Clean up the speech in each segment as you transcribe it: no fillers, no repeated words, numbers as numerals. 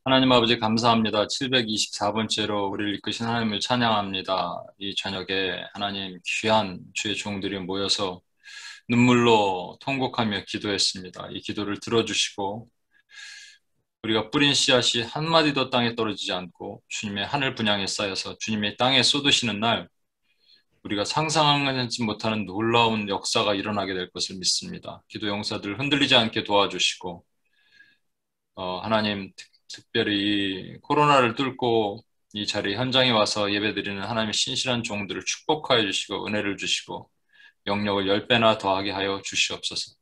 하나님 아버지 감사합니다. 724번째로 우리를 이끄신 하나님을 찬양합니다. 이 저녁에 하나님 귀한 주의 종들이 모여서 눈물로 통곡하며 기도했습니다. 이 기도를 들어주시고 우리가 뿌린 씨앗이 한마디도 땅에 떨어지지 않고 주님의 하늘 분양에 쌓여서 주님의 땅에 쏟으시는 날 우리가 상상하지 못하는 놀라운 역사가 일어나게 될 것을 믿습니다. 기도 용사들 흔들리지 않게 도와주시고 하나님 특별히 코로나를 뚫고 이 자리 현장에 와서 예배드리는 하나님의 신실한 종들을 축복하여 주시고 은혜를 주시고 영역을 10배나 더하게 하여 주시옵소서.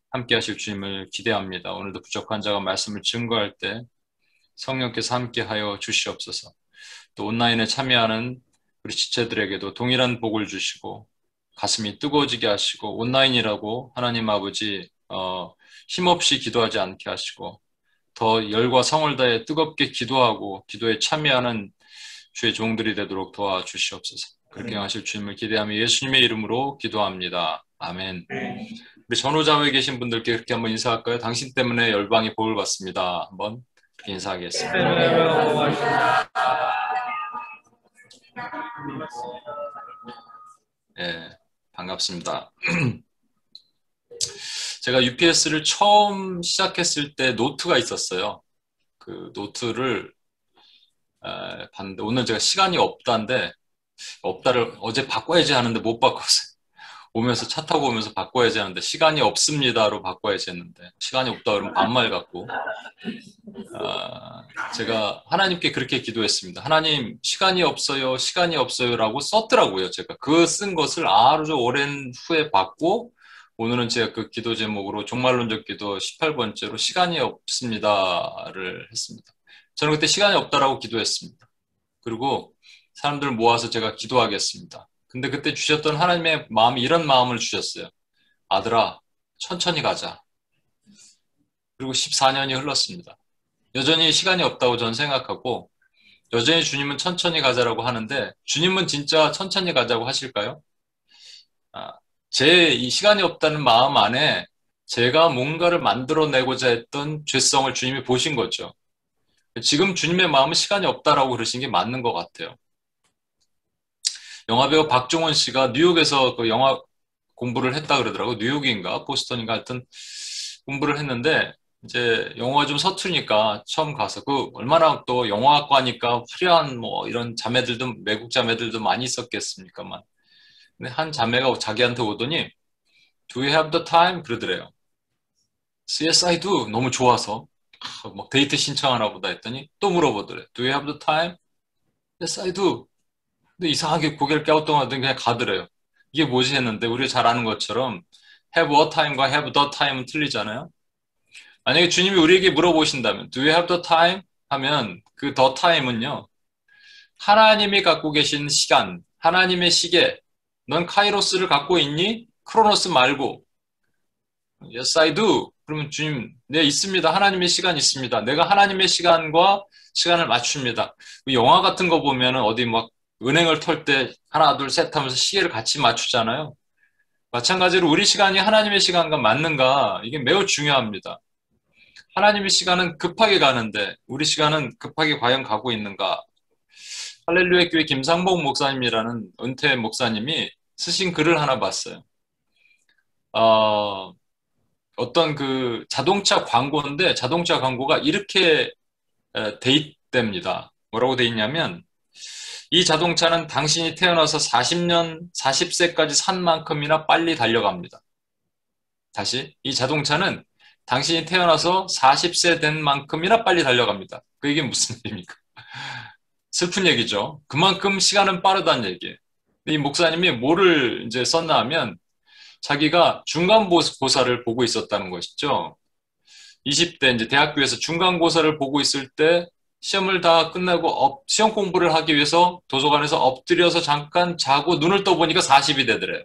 함께 하실 주님을 기대합니다. 오늘도 부족한 자가 말씀을 증거할 때 성령께서 함께 하여 주시옵소서. 또 온라인에 참여하는 우리 지체들에게도 동일한 복을 주시고 가슴이 뜨거워지게 하시고 온라인이라고 하나님 아버지 힘없이 기도하지 않게 하시고 더 열과 성을 다해 뜨겁게 기도하고 기도에 참여하는 주의 종들이 되도록 도와주시옵소서. 그렇게 하실 주님을 기대하며 예수님의 이름으로 기도합니다. 아멘. 우리 전후자매에 계신 분들께 그렇게 한번 인사할까요? 당신 때문에 열방이 복을 받습니다. 한번 그렇게 인사하겠습니다. 예, 반갑습니다. 제가 UPS를 처음 시작했을 때 노트가 있었어요. 그 노트를 봤는데 오늘 제가 시간이 없다를 어제 바꿔야지 하는데 못 바꿨어요. 오면서 차 타고 오면서 바꿔야지 하는데 시간이 없습니다로 바꿔야지 했는데 시간이 없다 그러면 반말 같고 제가 하나님께 그렇게 기도했습니다. 하나님 시간이 없어요, 시간이 없어요라고 썼더라고요. 제가 그 쓴 것을 아주 오랜 후에 받고 오늘은 제가 그 기도 제목으로 종말론적 기도 18번째로 시간이 없습니다를 했습니다. 저는 그때 시간이 없다라고 기도했습니다. 그리고 사람들 모아서 제가 기도하겠습니다. 근데 그때 주셨던 하나님의 마음이 이런 마음을 주셨어요. 아들아, 천천히 가자. 그리고 14년이 흘렀습니다. 여전히 시간이 없다고 저는 생각하고 여전히 주님은 천천히 가자라고 하는데 주님은 진짜 천천히 가자고 하실까요? 제 이 시간이 없다는 마음 안에 제가 뭔가를 만들어내고자 했던 죄성을 주님이 보신 거죠. 지금 주님의 마음은 시간이 없다라고 그러신 게 맞는 것 같아요. 영화배우 박종원 씨가 뉴욕에서 그 영화 공부를 했다 그러더라고요. 뉴욕인가 보스턴인가 하여튼 공부를 했는데 이제 영어가 좀 서투니까 처음 가서 그 얼마나 또 영화학과니까 화려한 뭐 이런 자매들도 외국 자매들도 많이 있었겠습니까만 근데 한 자매가 자기한테 오더니 Do you have the time? 그러더래요. Yes, I do. 너무 좋아서 막 데이트 신청하나 보다 했더니 또 물어보더래. Do you have the time? Yes, I do. 근데 이상하게 고개를 갸우뚱하더니 그냥 가더래요. 이게 뭐지 했는데 우리가 잘 아는 것처럼 have a time과 have the time은 틀리잖아요. 만약에 주님이 우리에게 물어보신다면 Do you have the time? 하면 그 the time은요. 하나님이 갖고 계신 시간, 하나님의 시계, 넌 카이로스를 갖고 있니? 크로노스 말고 Yes, I do. 그러면 주님, 네, 있습니다. 하나님의 시간 있습니다. 내가 하나님의 시간과 시간을 맞춥니다. 영화 같은 거 보면은 어디 막 은행을 털 때 하나, 둘, 셋 하면서 시계를 같이 맞추잖아요. 마찬가지로 우리 시간이 하나님의 시간과 맞는가, 이게 매우 중요합니다. 하나님의 시간은 급하게 가는데 우리 시간은 급하게 과연 가고 있는가? 할렐루야 교회 김상복 목사님이라는 은퇴 목사님이 쓰신 글을 하나 봤어요. 어떤 그 자동차 광고인데 자동차 광고가 이렇게 돼 있답니다. 뭐라고 돼 있냐면 이 자동차는 당신이 태어나서 40년, 40세까지 산 만큼이나 빨리 달려갑니다. 다시 이 자동차는 당신이 태어나서 40세 된 만큼이나 빨리 달려갑니다. 그 이게 무슨 얘기입니까? 슬픈 얘기죠. 그만큼 시간은 빠르다는 얘기예요. 이 목사님이 뭐를 이제 썼나 하면 자기가 중간고사를 보고 있었다는 것이죠. 20대 이제 대학교에서 중간고사를 보고 있을 때 시험을 다 끝내고 시험 공부를 하기 위해서 도서관에서 엎드려서 잠깐 자고 눈을 떠보니까 40이 되더래요.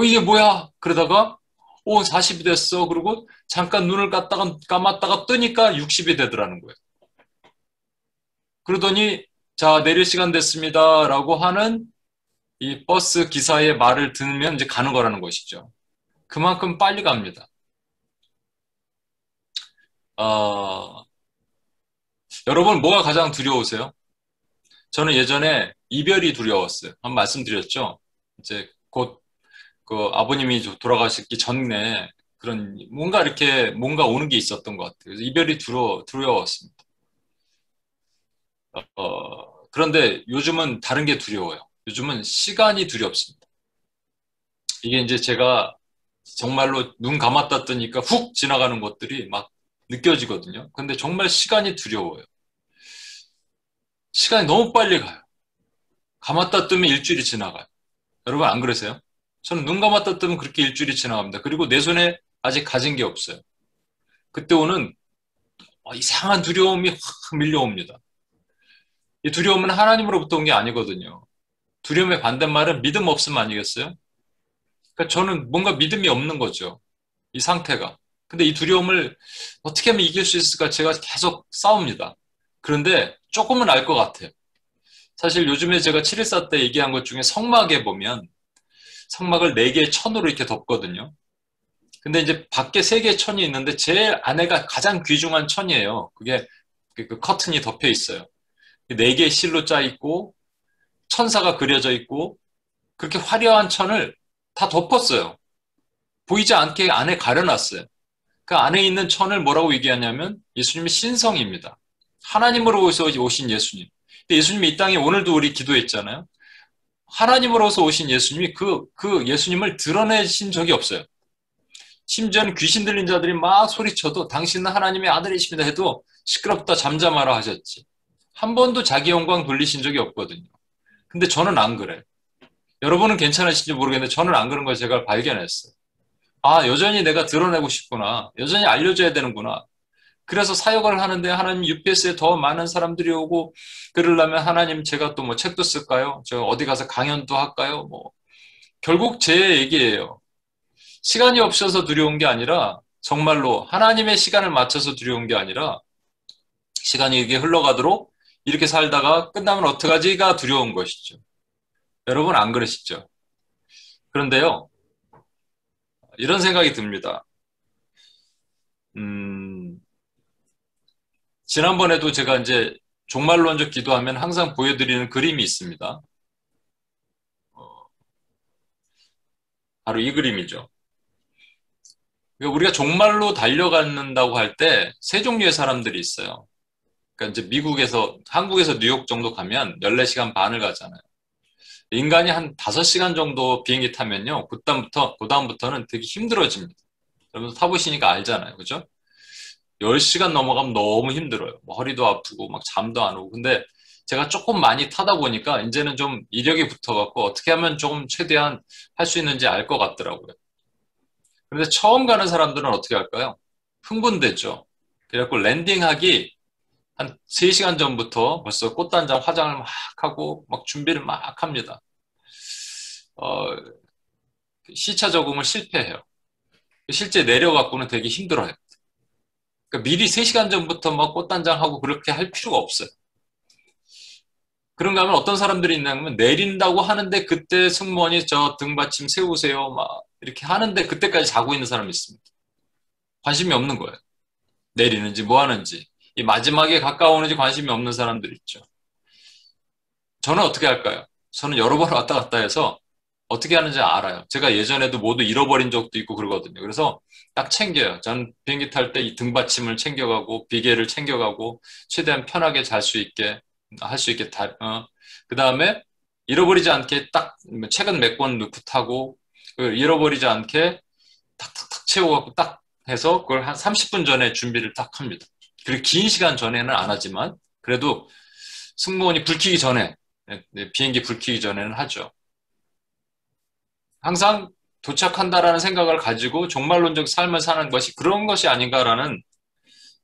이게 뭐야? 그러다가 40이 됐어. 그리고 잠깐 눈을 감았다가 뜨니까 60이 되더라는 거예요. 그러더니 자, 내릴 시간 됐습니다. 라고 하는 이 버스 기사의 말을 들으면 이제 가는 거라는 것이죠. 그만큼 빨리 갑니다. 여러분, 뭐가 가장 두려우세요? 저는 예전에 이별이 두려웠어요. 한 말씀드렸죠? 이제 곧 그 아버님이 돌아가시기 전에 그런 뭔가 이렇게 뭔가 오는 게 있었던 것 같아요. 그래서 이별이 두려웠습니다. 그런데 요즘은 다른 게 두려워요. 요즘은 시간이 두렵습니다. 이게 이제 제가 정말로 눈 감았다 뜨니까 훅 지나가는 것들이 막 느껴지거든요. 근데 정말 시간이 두려워요. 시간이 너무 빨리 가요. 감았다 뜨면 일주일이 지나가요. 여러분 안 그러세요? 저는 눈 감았다 뜨면 그렇게 일주일이 지나갑니다. 그리고 내 손에 아직 가진 게 없어요. 그때 오는 이상한 두려움이 확 밀려옵니다. 이 두려움은 하나님으로부터 온 게 아니거든요. 두려움의 반대말은 믿음 없음 아니겠어요? 그러니까 저는 뭔가 믿음이 없는 거죠. 이 상태가. 근데 이 두려움을 어떻게 하면 이길 수 있을까 제가 계속 싸웁니다. 그런데 조금은 알 것 같아요. 사실 요즘에 제가 714 때 얘기한 것 중에 성막에 보면 성막을 4개의 천으로 이렇게 덮거든요. 근데 이제 밖에 3개의 천이 있는데 제일 안에가 가장 귀중한 천이에요. 그게 그 커튼이 덮여 있어요. 4개의 실로 짜 있고 천사가 그려져 있고 그렇게 화려한 천을 다 덮었어요. 보이지 않게 안에 가려놨어요. 그 안에 있는 천을 뭐라고 얘기하냐면 예수님의 신성입니다. 하나님으로서 오신 예수님. 근데 예수님이 이 땅에 오늘도 우리 기도했잖아요. 하나님으로서 오신 예수님이 그 예수님을 드러내신 적이 없어요. 심지어는 귀신 들린 자들이 막 소리쳐도 당신은 하나님의 아들이십니다 해도 시끄럽다 잠잠하라 하셨지. 한 번도 자기 영광 돌리신 적이 없거든요. 근데 저는 안 그래요. 여러분은 괜찮으신지 모르겠는데 저는 안 그런 걸 제가 발견했어요. 아, 여전히 내가 드러내고 싶구나. 여전히 알려줘야 되는구나. 그래서 사역을 하는데 하나님 UPS에 더 많은 사람들이 오고 그러려면 하나님 제가 또 뭐 책도 쓸까요? 저 어디 가서 강연도 할까요? 뭐 결국 제 얘기예요. 시간이 없어서 두려운 게 아니라 정말로 하나님의 시간을 맞춰서 두려운 게 아니라 시간이 이게 흘러가도록 이렇게 살다가 끝나면 어떡하지가 두려운 것이죠. 여러분 안 그러시죠? 그런데요, 이런 생각이 듭니다. 음, 지난번에도 제가 이제 종말론적 기도하면 항상 보여드리는 그림이 있습니다. 바로 이 그림이죠. 그러니까 우리가 종말로 달려간다고 할 때 세 종류의 사람들이 있어요. 그러니까 이제 미국에서, 한국에서 뉴욕 정도 가면 14시간 반을 가잖아요. 인간이 한 5시간 정도 비행기 타면요. 그다음부터는 되게 힘들어집니다. 여러분 타보시니까 알잖아요. 그죠? 10시간 넘어가면 너무 힘들어요. 뭐 허리도 아프고 막 잠도 안 오고. 근데 제가 조금 많이 타다 보니까 이제는 좀 이력이 붙어갖고 어떻게 하면 조금 최대한 할 수 있는지 알 것 같더라고요. 그런데 처음 가는 사람들은 어떻게 할까요? 흥분되죠. 그래갖고 랜딩하기 한 3시간 전부터 벌써 꽃단장 화장을 막 하고 막 준비를 막 합니다. 어, 시차 적응을 실패해요. 실제 내려갖고는 되게 힘들어요. 그러니까 미리 3시간 전부터 막 꽃단장하고 그렇게 할 필요가 없어요. 그런가 하면 어떤 사람들이 있냐면 내린다고 하는데 그때 승무원이 저 등받침 세우세요. 막 이렇게 하는데 그때까지 자고 있는 사람이 있습니다. 관심이 없는 거예요. 내리는지 뭐 하는지. 이 마지막에 가까우는지 관심이 없는 사람들 있죠. 저는 어떻게 할까요? 저는 여러 번 왔다 갔다 해서 어떻게 하는지 알아요. 제가 예전에도 모두 잃어버린 적도 있고 그러거든요. 그래서 딱 챙겨요. 저는 비행기 탈 때 이 등받침을 챙겨가고 비계를 챙겨가고 최대한 편하게 잘 수 있게 할 수 있게 그 다음에 잃어버리지 않게 딱 책은 몇 권 넣고 타고 잃어버리지 않게 탁탁탁 채워갖고 딱 해서 그걸 한 30분 전에 준비를 딱 합니다. 그리고 긴 시간 전에는 안 하지만 그래도 승무원이 불 켜기 전에 비행기 불 켜기 전에는 하죠. 항상 도착한다라는 생각을 가지고 종말론적 삶을 사는 것이 그런 것이 아닌가라는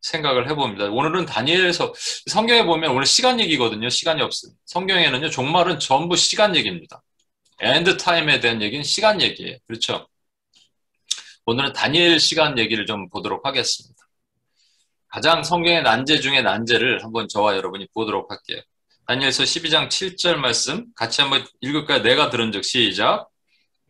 생각을 해봅니다. 오늘은 다니엘에서 성경에 보면 오늘 시간 얘기거든요. 시간이 없어요. 성경에는요. 종말은 전부 시간 얘기입니다. 엔드 타임에 대한 얘기는 시간 얘기예요. 그렇죠? 오늘은 다니엘 시간 얘기를 좀 보도록 하겠습니다. 가장 성경의 난제 중에 난제를 한번 저와 여러분이 보도록 할게요. 다니엘서 12장 7절 말씀 같이 한번 읽을까요? 내가 들은즉 시작.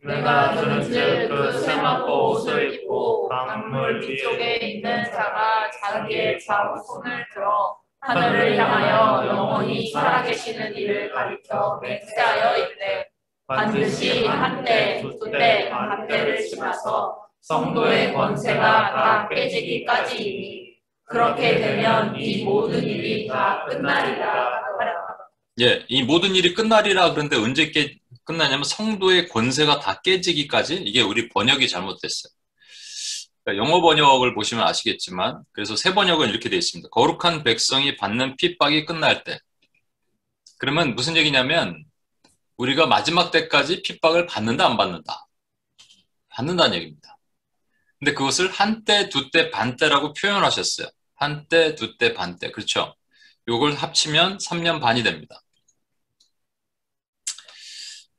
내가 들은즉 그 세마포 옷을 입고 강물 뒤쪽에 있는 자가 자기의 좌우 손을 들어 하늘을 향하여 영원히 살아계시는 이를 가리켜 맹세하여 이르되 반드시 한때, 두때, 반때를 지나서 성도의 권세가 다 깨지기까지이니 그렇게 되면 이 모든 일이 다 끝나리라 하라. 예, 이 모든 일이 끝나리라. 그런데 언제 끝나냐면 성도의 권세가 다 깨지기까지. 이게 우리 번역이 잘못됐어요. 그러니까 영어 번역을 보시면 아시겠지만, 그래서 새 번역은 이렇게 되어 있습니다. 거룩한 백성이 받는 핍박이 끝날 때. 그러면 무슨 얘기냐면 우리가 마지막 때까지 핍박을 받는다, 안 받는다? 받는다는 얘기입니다. 근데 그것을 한때, 두때, 반때라고 표현하셨어요. 한때, 두때, 반때. 그렇죠? 요걸 합치면 3년 반이 됩니다.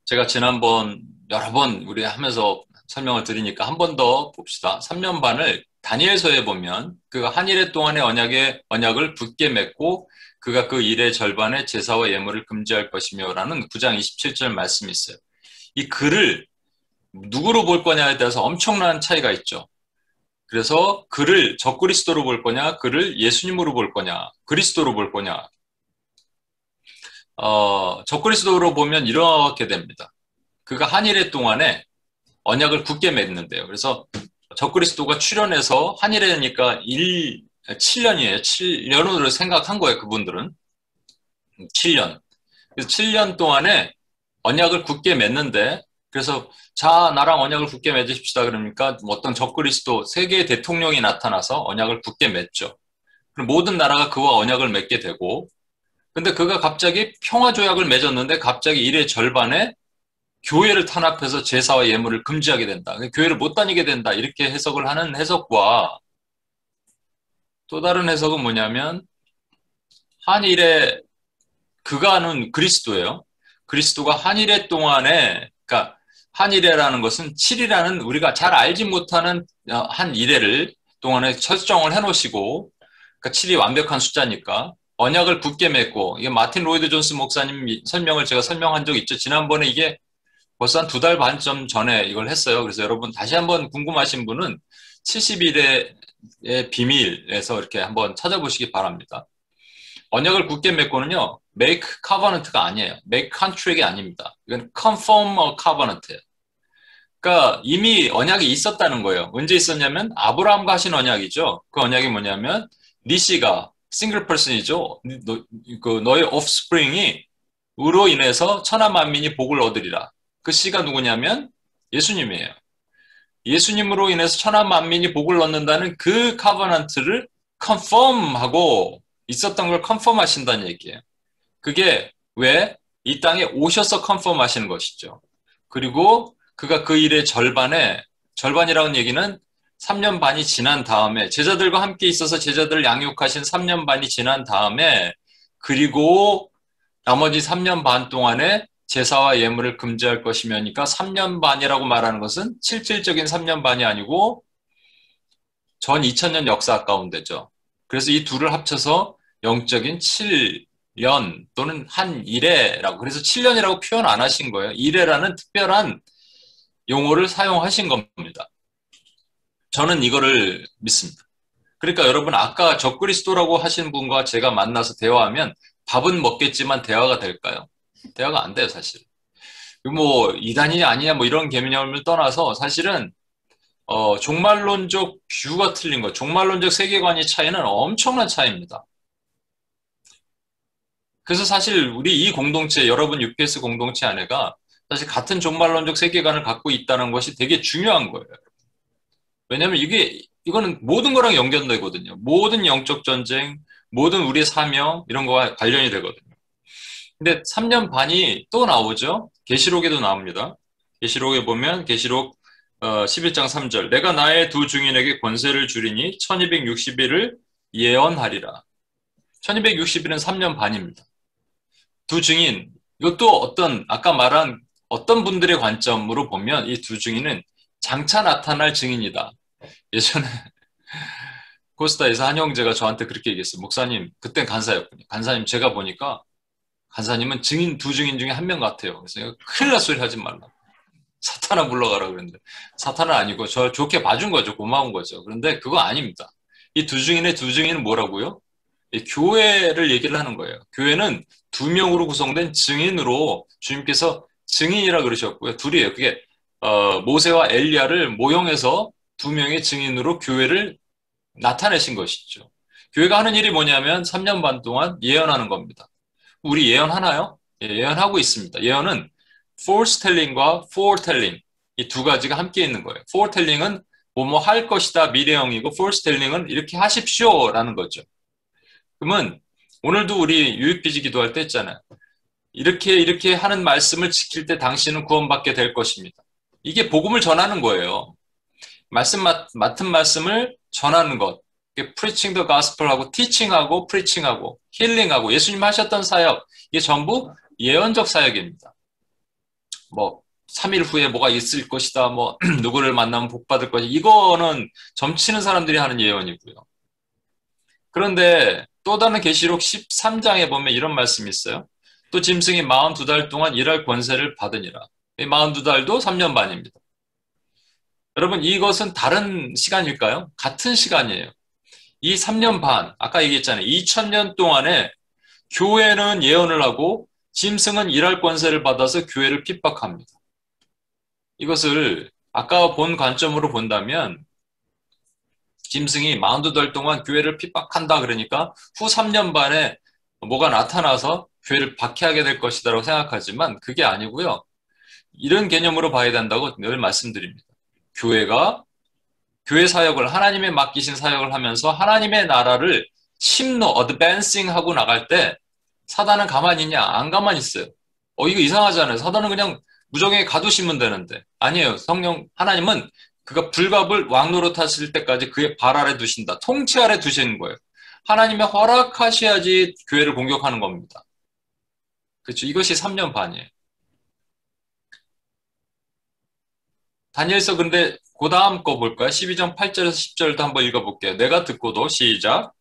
제가 지난번 여러 번 우리 하면서 설명을 드리니까 한 번 더 봅시다. 3년 반을 다니엘서에 보면 그 한 일해 동안의 언약을 굳게 맺고 그가 그 일의 절반의 제사와 예물을 금지할 것이며 라는 9장 27절 말씀이 있어요. 이 글을 누구로 볼 거냐에 따라서 엄청난 차이가 있죠. 그래서 글을 적그리스도로 볼 거냐, 글을 예수님으로 볼 거냐, 그리스도로 볼 거냐. 적그리스도로 보면 이렇게 됩니다. 그가 한 일해 동안에 언약을 굳게 맺는데요. 그래서 적그리스도가 출현해서 한 일해니까 7년이에요. 7년으로 생각한 거예요. 그분들은. 7년. 그래서 7년 동안에 언약을 굳게 맺는데, 그래서 자, 나랑 언약을 굳게 맺으십시다. 그러니까 어떤 적그리스도 세계의 대통령이 나타나서 언약을 굳게 맺죠. 그럼 모든 나라가 그와 언약을 맺게 되고, 근데 그가 갑자기 평화조약을 맺었는데 갑자기 일의 절반에 교회를 탄압해서 제사와 예물을 금지하게 된다. 교회를 못 다니게 된다. 이렇게 해석을 하는 해석과 또 다른 해석은 뭐냐면 한일에 그가는 그리스도예요. 그리스도가 한일에 동안에 그러니까 한일에라는 것은 7이라는 우리가 잘 알지 못하는 한 일회를 동안에 설정을 해놓으시고 그러니까 7이 완벽한 숫자니까 언약을 굳게 맺고 이게 마틴 로이드 존스 목사님 설명을 제가 설명한 적 있죠. 지난번에 이게 벌써 한 2달 반쯤 전에 이걸 했어요. 그래서 여러분 다시 한번 궁금하신 분은 70일의 비밀에서 이렇게 한번 찾아보시기 바랍니다. 언약을 굳게 맺고는요, make covenant가 아니에요. make contract이 아닙니다. 이건 confirm a covenant예요. 그러니까 이미 언약이 있었다는 거예요. 언제 있었냐면 아브라함과 하신 언약이죠. 그 언약이 뭐냐면 네 씨가 싱글 퍼슨이죠. 너의 offspring이 으로 인해서 천하 만민이 복을 얻으리라. 그 씨가 누구냐면 예수님이에요. 예수님으로 인해서 천하 만민이 복을 얻는다는 그 카버넌트를 컨펌하고 있었던 걸 컨펌하신다는 얘기예요. 그게 왜? 이 땅에 오셔서 컨펌하시는 것이죠. 그리고 그가 그 일의 절반이라는 얘기는 3년 반이 지난 다음에 제자들과 함께 있어서 제자들을 양육하신 3년 반이 지난 다음에 그리고 나머지 3년 반 동안에 제사와 예물을 금지할 것이며니까 3년 반이라고 말하는 것은 실질적인 3년 반이 아니고 전 2000년 역사 가운데죠. 그래서 이 둘을 합쳐서 영적인 7년 또는 한 일회라고 그래서 7년이라고 표현 안 하신 거예요. 일회라는 특별한 용어를 사용하신 겁니다. 저는 이거를 믿습니다. 그러니까 여러분 아까 적그리스도라고 하신 분과 제가 만나서 대화하면 밥은 먹겠지만 대화가 될까요? 대화가 안 돼요, 사실. 뭐 이단이냐 아니냐 뭐 이런 개념을 떠나서 사실은 종말론적 뷰가 틀린 거, 종말론적 세계관의 차이는 엄청난 차이입니다. 그래서 사실 우리 이 공동체, 여러분 UPS 공동체 안에가 사실 같은 종말론적 세계관을 갖고 있다는 것이 되게 중요한 거예요. 왜냐하면 이거는 모든 거랑 연결되거든요. 모든 영적 전쟁, 모든 우리의 사명 이런 거와 관련이 되거든요. 근데 3년 반이 또 나오죠. 계시록에도 나옵니다. 계시록에 보면 계시록 11장 3절 내가 나의 두 증인에게 권세를 주리니 1260일을 예언하리라. 1260일은 3년 반입니다. 두 증인 이것도 아까 말한 어떤 분들의 관점으로 보면 이 두 증인은 장차 나타날 증인이다. 예전에 코스타에서 한 형제가 저한테 그렇게 얘기했어요. 목사님, 그땐 간사였군요. 간사님, 제가 보니까 간사님은 두 증인 중에 한 명 같아요. 그래서 내가 큰일 날 소리 하지 말라. 사탄아 불러가라 그랬는데 사탄은 아니고 저 좋게 봐준 거죠. 고마운 거죠. 그런데 그거 아닙니다. 이 두 증인의 두 증인은 뭐라고요? 이 교회를 얘기를 하는 거예요. 교회는 두 명으로 구성된 증인으로 주님께서 증인이라 그러셨고요. 둘이에요. 그게 모세와 엘리야를 모형해서 두 명의 증인으로 교회를 나타내신 것이죠. 교회가 하는 일이 뭐냐면 3년 반 동안 예언하는 겁니다. 우리 예언하나요? 예, 예언하고 있습니다. 예언은 foretelling과 foretelling 이 두 가지가 함께 있는 거예요. foretelling은 뭐뭐 할 것이다 미래형이고 foretelling은 이렇게 하십시오라는 거죠. 그러면 오늘도 우리 유익비지 기도할 때 했잖아요. 이렇게 하는 말씀을 지킬 때 당신은 구원받게 될 것입니다. 이게 복음을 전하는 거예요. 맡은 말씀을 전하는 것. preaching the gospel하고 teaching하고 preaching하고 힐링하고 예수님 하셨던 사역. 이게 전부 예언적 사역입니다. 뭐 3일 후에 뭐가 있을 것이다. 뭐 누구를 만나면 복 받을 것이다. 이거는 점치는 사람들이 하는 예언이고요. 그런데 또 다른 계시록 13장에 보면 이런 말씀이 있어요. 또 짐승이 42달 동안 일할 권세를 받으니라. 이 42달도 3년 반입니다. 여러분 이것은 다른 시간일까요? 같은 시간이에요. 이 3년 반, 아까 얘기했잖아요. 2000년 동안에 교회는 예언을 하고 짐승은 일할 권세를 받아서 교회를 핍박합니다. 이것을 아까 본 관점으로 본다면 짐승이 42달 동안 교회를 핍박한다 그러니까 후 3년 반에 뭐가 나타나서 교회를 박해하게 될 것이다라고 생각하지만 그게 아니고요. 이런 개념으로 봐야 된다고 늘 말씀드립니다. 교회가 교회 사역을 하나님의 맡기신 사역을 하면서 하나님의 나라를 어드밴싱 하고 나갈 때 사단은 가만히 있냐? 안 가만히 있어요. 이거 이상하잖아요. 사단은 그냥 무정에 가두시면 되는데 아니에요. 하나님은 그가 불갑을 왕노릇 하실 때까지 그의 발 아래 두신다. 통치 아래 두시는 거예요. 하나님의 허락하셔야지 교회를 공격하는 겁니다. 그렇죠. 이것이 3년 반이에요. 다니엘서 근데 그 다음 거 볼까요? 12장 8절에서 10절도 한번 읽어볼게요. 내가 듣고도 시작.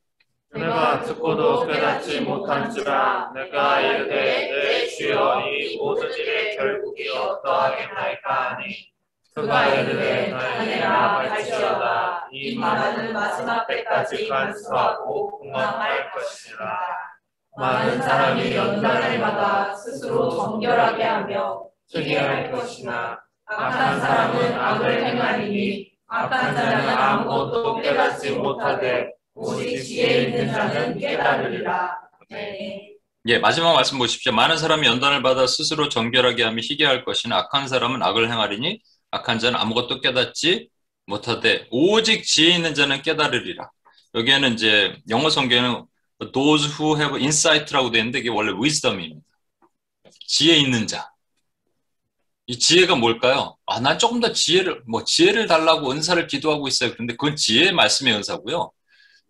내가 듣고도 깨닫지 못한지라 내가 이르되 내 주여 이 모든 일의 결국이 어떠하겠나이까 하니 그가 이르되 다니엘아 갈지어다 이 말하는 마지막 때까지 간수하고 공함할 것이라. 많은 사람이 연단을 받아 스스로 정결하게 하며 회개할 것이나 악한 사람은 악을 행하리니 악한 자는 아무것도 깨닫지 못하되 오직 지혜 있는 자는 깨달으리라. 네. 예, 마지막 말씀 보십시오. 많은 사람이 연단을 받아 스스로 정결하게 하며 희게할 것이나 악한 사람은 악을 행하리니 악한 자는 아무것도 깨닫지 못하되 오직 지혜 있는 자는 깨달으리라. 여기에는 이제 영어 성경에는 those who have insight라고 되어 있는데 이게 원래 wisdom입니다. 지혜 있는 자. 이 지혜가 뭘까요? 난 조금 더 지혜를 달라고 은사를 기도하고 있어요. 그런데 그건 지혜의 말씀의 은사고요.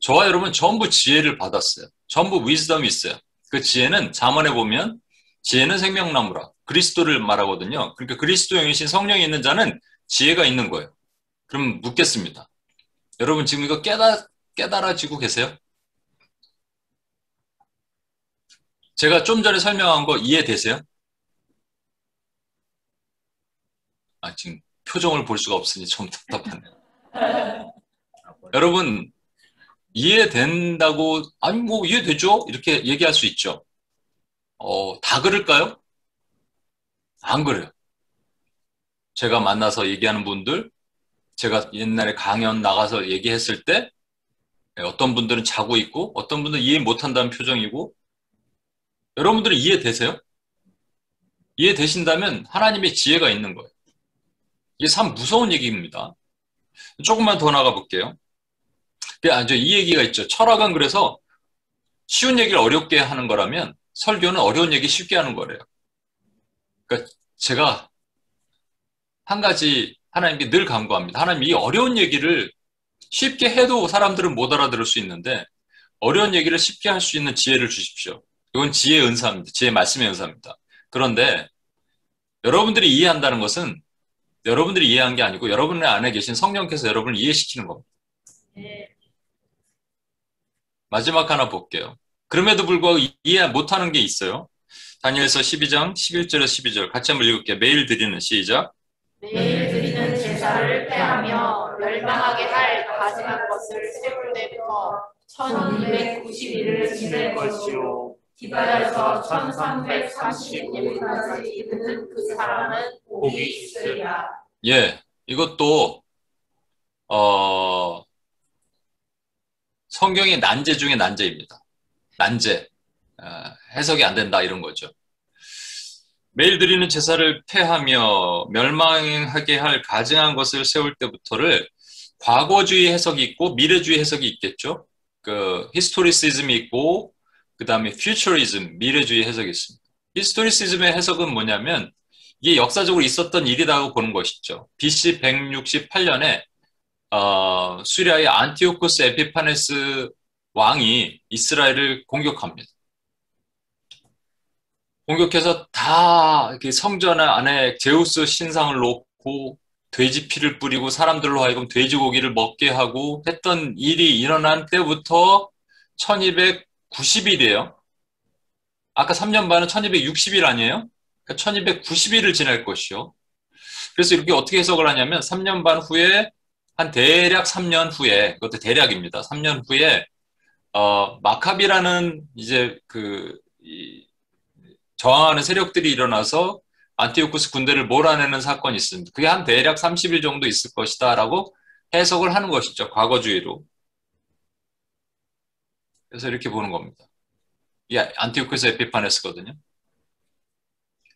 저와 여러분 전부 지혜를 받았어요. 전부 위즈덤이 있어요. 그 지혜는 잠언에 보면 지혜는 생명나무라 그리스도를 말하거든요. 그러니까 그리스도 영이신 성령이 있는 자는 지혜가 있는 거예요. 그럼 묻겠습니다. 여러분 지금 이거 깨달아지고 계세요? 제가 좀 전에 설명한 거 이해되세요? 지금 표정을 볼 수가 없으니 좀 답답하네요. 여러분 이해된다고 뭐 이해되죠? 이렇게 얘기할 수 있죠. 다 그럴까요? 안 그래요. 제가 만나서 얘기하는 분들, 제가 옛날에 강연 나가서 얘기했을 때 어떤 분들은 자고 있고 어떤 분들은 이해 못한다는 표정이고 여러분들은 이해되세요? 이해되신다면 하나님의 지혜가 있는 거예요. 이게 참 무서운 얘기입니다. 조금만 더 나가 볼게요. 이 얘기가 있죠. 철학은 그래서 쉬운 얘기를 어렵게 하는 거라면 설교는 어려운 얘기 쉽게 하는 거래요. 그러니까 제가 한 가지 하나님께 늘 간구합니다. 하나님 이 어려운 얘기를 쉽게 해도 사람들은 못 알아들을 수 있는데 어려운 얘기를 쉽게 할 수 있는 지혜를 주십시오. 이건 지혜의 은사입니다. 지혜의 말씀의 은사입니다. 그런데 여러분들이 이해한다는 것은 여러분들이 이해한 게 아니고 여러분의 안에 계신 성령께서 여러분을 이해시키는 겁니다. 마지막 하나 볼게요. 그럼에도 불구하고 이해 못하는 게 있어요. 다니엘서 12장 11절에서 12절 같이 한번 읽을게요. 매일 드리는 시작. 매일 드리는 제사를 폐하며 멸망하게 할 마지막 것을 세울 때부터 1290일을 지낼 것이요 기다려서 1335일까지 이르는 그 사람은 복이 있으리라. 예, 이것도 성경의 난제 중에 난제입니다. 난제. 해석이 안 된다 이런 거죠. 매일 드리는 제사를 폐하며 멸망하게 할 가증한 것을 세울 때부터를 과거주의 해석이 있고 미래주의 해석이 있겠죠. 그 히스토리시즘이 있고 그 다음에 퓨처리즘, 미래주의 해석이 있습니다. 히스토리시즘의 해석은 뭐냐면 이게 역사적으로 있었던 일이라고 보는 것이죠. BC 168년에 수리아의 안티오코스 에피파네스 왕이 이스라엘을 공격합니다. 공격해서 다 이렇게 성전 안에 제우스 신상을 놓고 돼지 피를 뿌리고 사람들로 하여금 돼지고기를 먹게 하고 했던 일이 일어난 때부터 1290일이에요. 아까 3년 반은 1260일 아니에요? 그러니까 1290일을 지날 것이요. 그래서 이렇게 어떻게 해석을 하냐면 3년 반 후에 한 대략 3년 후에 그것도 대략입니다. 3년 후에 마카비라는 이제 저항하는 세력들이 일어나서 안티오쿠스 군대를 몰아내는 사건이 있습니다. 그게 한 대략 30일 정도 있을 것이다 라고 해석을 하는 것이죠. 과거주의로. 그래서 이렇게 보는 겁니다. 이게 안티오쿠스 에피파네스거든요.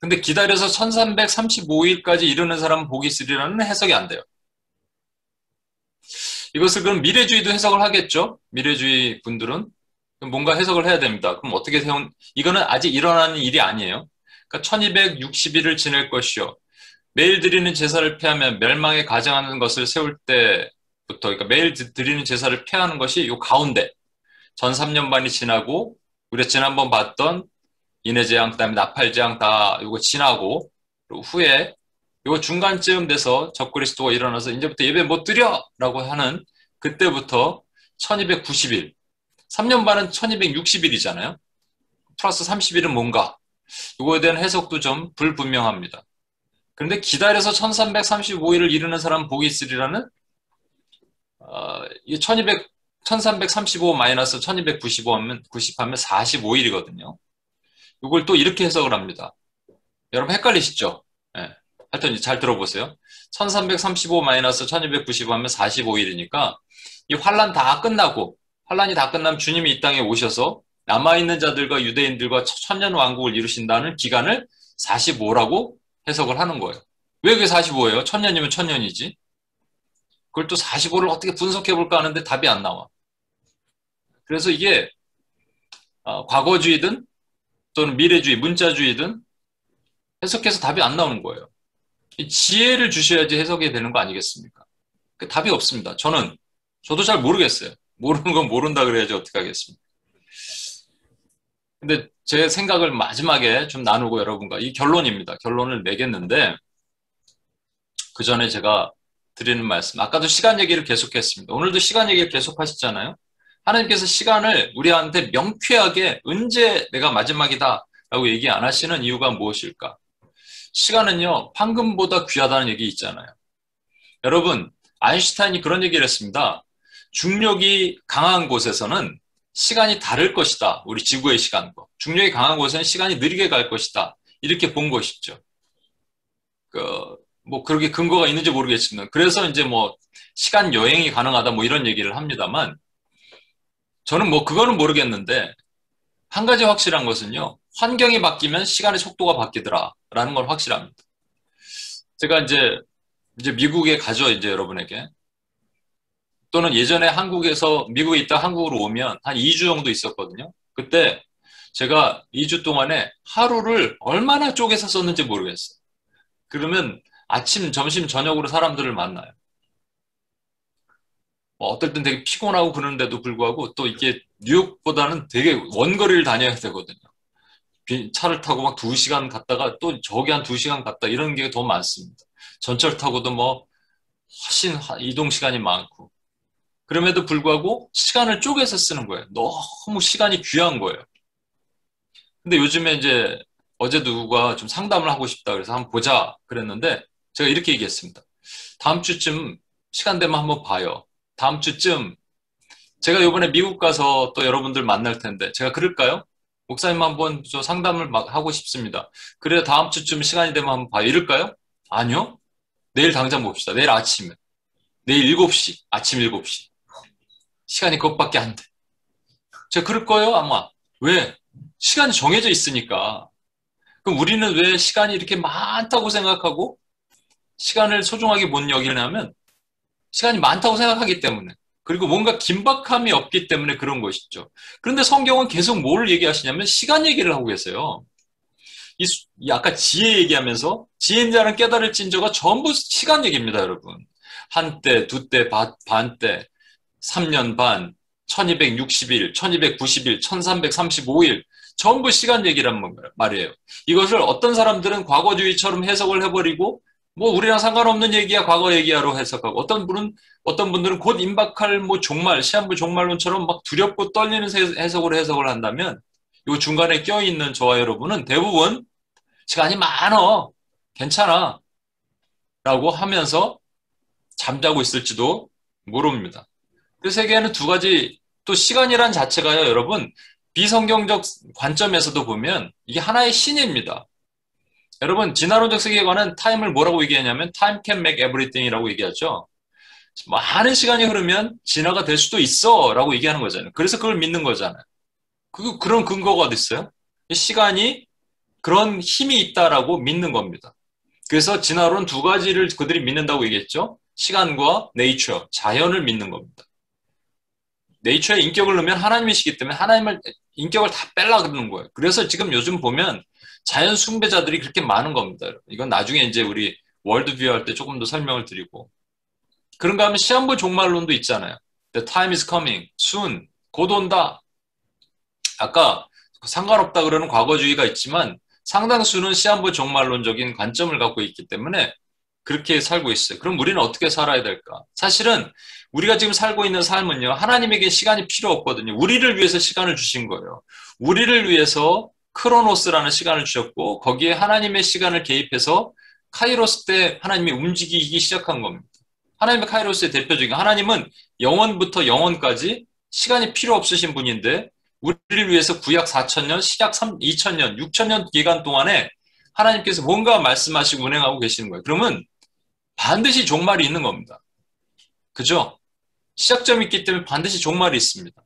근데 기다려서 1335일까지 이르는 사람은 복이 있으리라는 해석이 안 돼요. 이것을 그럼 미래주의도 해석을 하겠죠? 미래주의 분들은. 뭔가 해석을 해야 됩니다. 그럼 어떻게 이거는 아직 일어나는 일이 아니에요. 그러니까 1260일을 지낼 것이요. 매일 드리는 제사를 폐하면 멸망에 가증하는 것을 세울 때부터, 그러니까 매일 드리는 제사를 폐하는 것이 요 가운데, 전 3년 반이 지나고, 우리가 지난번 봤던 인해재앙, 그 다음에 나팔재앙 다 요거 지나고, 후에 요거 중간쯤 돼서 적그리스도가 일어나서 이제부터 예배 못 드려! 라고 하는 그때부터 1290일, 3년 반은 1260일이잖아요. 플러스 30일은 뭔가? 이거에 대한 해석도 좀 불분명합니다. 그런데 기다려서 1335일을 이루는 사람은 복이 있으리라는 이 1335 마이너스 1295 하면 45일이거든요. 이걸 또 이렇게 해석을 합니다. 여러분 헷갈리시죠? 네. 하여튼 잘 들어보세요. 1335 마이너스 1295 하면 45일이니까 이 환란 다 끝나고 환란이 다 끝나면 주님이 이 땅에 오셔서 남아있는 자들과 유대인들과 천년 왕국을 이루신다는 기간을 45라고 해석을 하는 거예요. 왜 그게 45예요? 천년이면 천년이지. 그걸 또 45를 어떻게 분석해볼까 하는데 답이 안 나와. 그래서 이게 과거주의든 또는 미래주의, 문자주의든 해석해서 답이 안 나오는 거예요. 지혜를 주셔야지 해석이 되는 거 아니겠습니까? 그 답이 없습니다. 저도 잘 모르겠어요. 모르는 건 모른다 그래야지 어떻게 하겠습니까? 근데 제 생각을 마지막에 좀 나누고 여러분과 이 결론입니다. 결론을 매겼는데 그 전에 제가 드리는 말씀, 아까도 시간 얘기를 계속했습니다. 오늘도 시간 얘기를 계속하시잖아요. 하나님께서 시간을 우리한테 명쾌하게 언제 내가 마지막이다 라고 얘기 안 하시는 이유가 무엇일까? 시간은요, 황금보다 귀하다는 얘기 있잖아요. 여러분, 아인슈타인이 그런 얘기를 했습니다. 중력이 강한 곳에서는 시간이 다를 것이다. 우리 지구의 시간과. 중력이 강한 곳에는 시간이 느리게 갈 것이다. 이렇게 본 것이죠. 그렇게 근거가 있는지 모르겠지만. 그래서 이제 시간 여행이 가능하다 이런 얘기를 합니다만, 저는 그거는 모르겠는데, 한 가지 확실한 것은요, 환경이 바뀌면 시간의 속도가 바뀌더라라는 건 확실합니다. 제가 이제 미국에 가죠, 이제 여러분에게. 또는 예전에 미국에 있다 한국으로 오면 한 2주 정도 있었거든요. 그때 제가 2주 동안에 하루를 얼마나 쪼개서 썼는지 모르겠어요. 그러면 아침, 점심, 저녁으로 사람들을 만나요. 어떨 땐 되게 피곤하고 그러는데도 불구하고 또 이게 뉴욕보다는 되게 원거리를 다녀야 되거든요. 차를 타고 막 2시간 갔다가 또 저기 한 2시간 갔다 이런 게 더 많습니다. 전철 타고도 훨씬 이동 시간이 많고. 그럼에도 불구하고 시간을 쪼개서 쓰는 거예요. 너무 시간이 귀한 거예요. 근데 요즘에 이제 어제 누가 좀 상담을 하고 싶다 그래서 한번 보자 그랬는데 제가 이렇게 얘기했습니다. 다음 주쯤 시간 되면 한번 봐요. 다음 주쯤 제가 이번에 미국 가서 또 여러분들 만날 텐데 제가 그럴까요? 목사님 한번 저 상담을 막 하고 싶습니다. 그래 다음 주쯤 시간이 되면 한번 봐요. 이럴까요? 아니요. 내일 당장 봅시다. 내일 아침에. 내일 7시. 아침 7시. 시간이 그것밖에 안 돼. 제가 그럴 거예요, 아마. 왜? 시간이 정해져 있으니까. 그럼 우리는 왜 시간이 이렇게 많다고 생각하고 시간을 소중하게 못 여기냐면 시간이 많다고 생각하기 때문에. 그리고 뭔가 긴박함이 없기 때문에 그런 것이죠. 그런데 성경은 계속 뭘 얘기하시냐면 시간 얘기를 하고 계세요. 이 아까 지혜 얘기하면서 지혜인자는 깨달을 진저가 전부 시간 얘기입니다, 여러분. 한때, 두때, 반때, 3년 반, 1260일, 1290일, 1335일, 전부 시간 얘기란 말이에요. 이것을 어떤 사람들은 과거주의처럼 해석을 해버리고, 뭐, 우리랑 상관없는 얘기야, 과거 얘기야로 해석하고, 어떤 분들은 곧 임박할 뭐 종말, 시한부 종말론처럼 막 두렵고 떨리는 해석으로 해석을 한다면, 요 중간에 껴있는 저와 여러분은 대부분 시간이 많어, 괜찮아, 라고 하면서 잠자고 있을지도 모릅니다. 그 세계에는 두 가지, 또 시간이란 자체가요, 여러분, 비성경적 관점에서도 보면 이게 하나의 신입니다. 여러분, 진화론적 세계관은 타임을 뭐라고 얘기하냐면 time can make everything이라고 얘기하죠. 많은 시간이 흐르면 진화가 될 수도 있어 라고 얘기하는 거잖아요. 그래서 그걸 믿는 거잖아요. 그런 근거가 어디 있어요? 시간이 그런 힘이 있다라고 믿는 겁니다. 그래서 진화론 두 가지를 그들이 믿는다고 얘기했죠. 시간과 네이처, 자연을 믿는 겁니다. 네이처에 인격을 넣으면 하나님이시기 때문에 하나님을 인격을 다 빼려 그러는 거예요. 그래서 지금 요즘 보면 자연 숭배자들이 그렇게 많은 겁니다. 이건 나중에 이제 우리 월드뷰 할 때 조금 더 설명을 드리고. 그런가 하면 시한부 종말론도 있잖아요. The time is coming, soon, 곧 온다. 아까 상관없다 그러는 과거주의가 있지만 상당수는 시한부 종말론적인 관점을 갖고 있기 때문에 그렇게 살고 있어요. 그럼 우리는 어떻게 살아야 될까? 사실은 우리가 지금 살고 있는 삶은요, 하나님에게 시간이 필요 없거든요. 우리를 위해서 시간을 주신 거예요. 우리를 위해서 크로노스라는 시간을 주셨고, 거기에 하나님의 시간을 개입해서 카이로스 때 하나님이 움직이기 시작한 겁니다. 하나님의 카이로스의 대표적인, 하나님은 영원부터 영원까지 시간이 필요 없으신 분인데, 우리를 위해서 구약 4,000년, 신약 2,000년, 6,000년 기간 동안에 하나님께서 뭔가 말씀하시고 운행하고 계시는 거예요. 그러면 반드시 종말이 있는 겁니다. 그죠? 시작점이 있기 때문에 반드시 종말이 있습니다.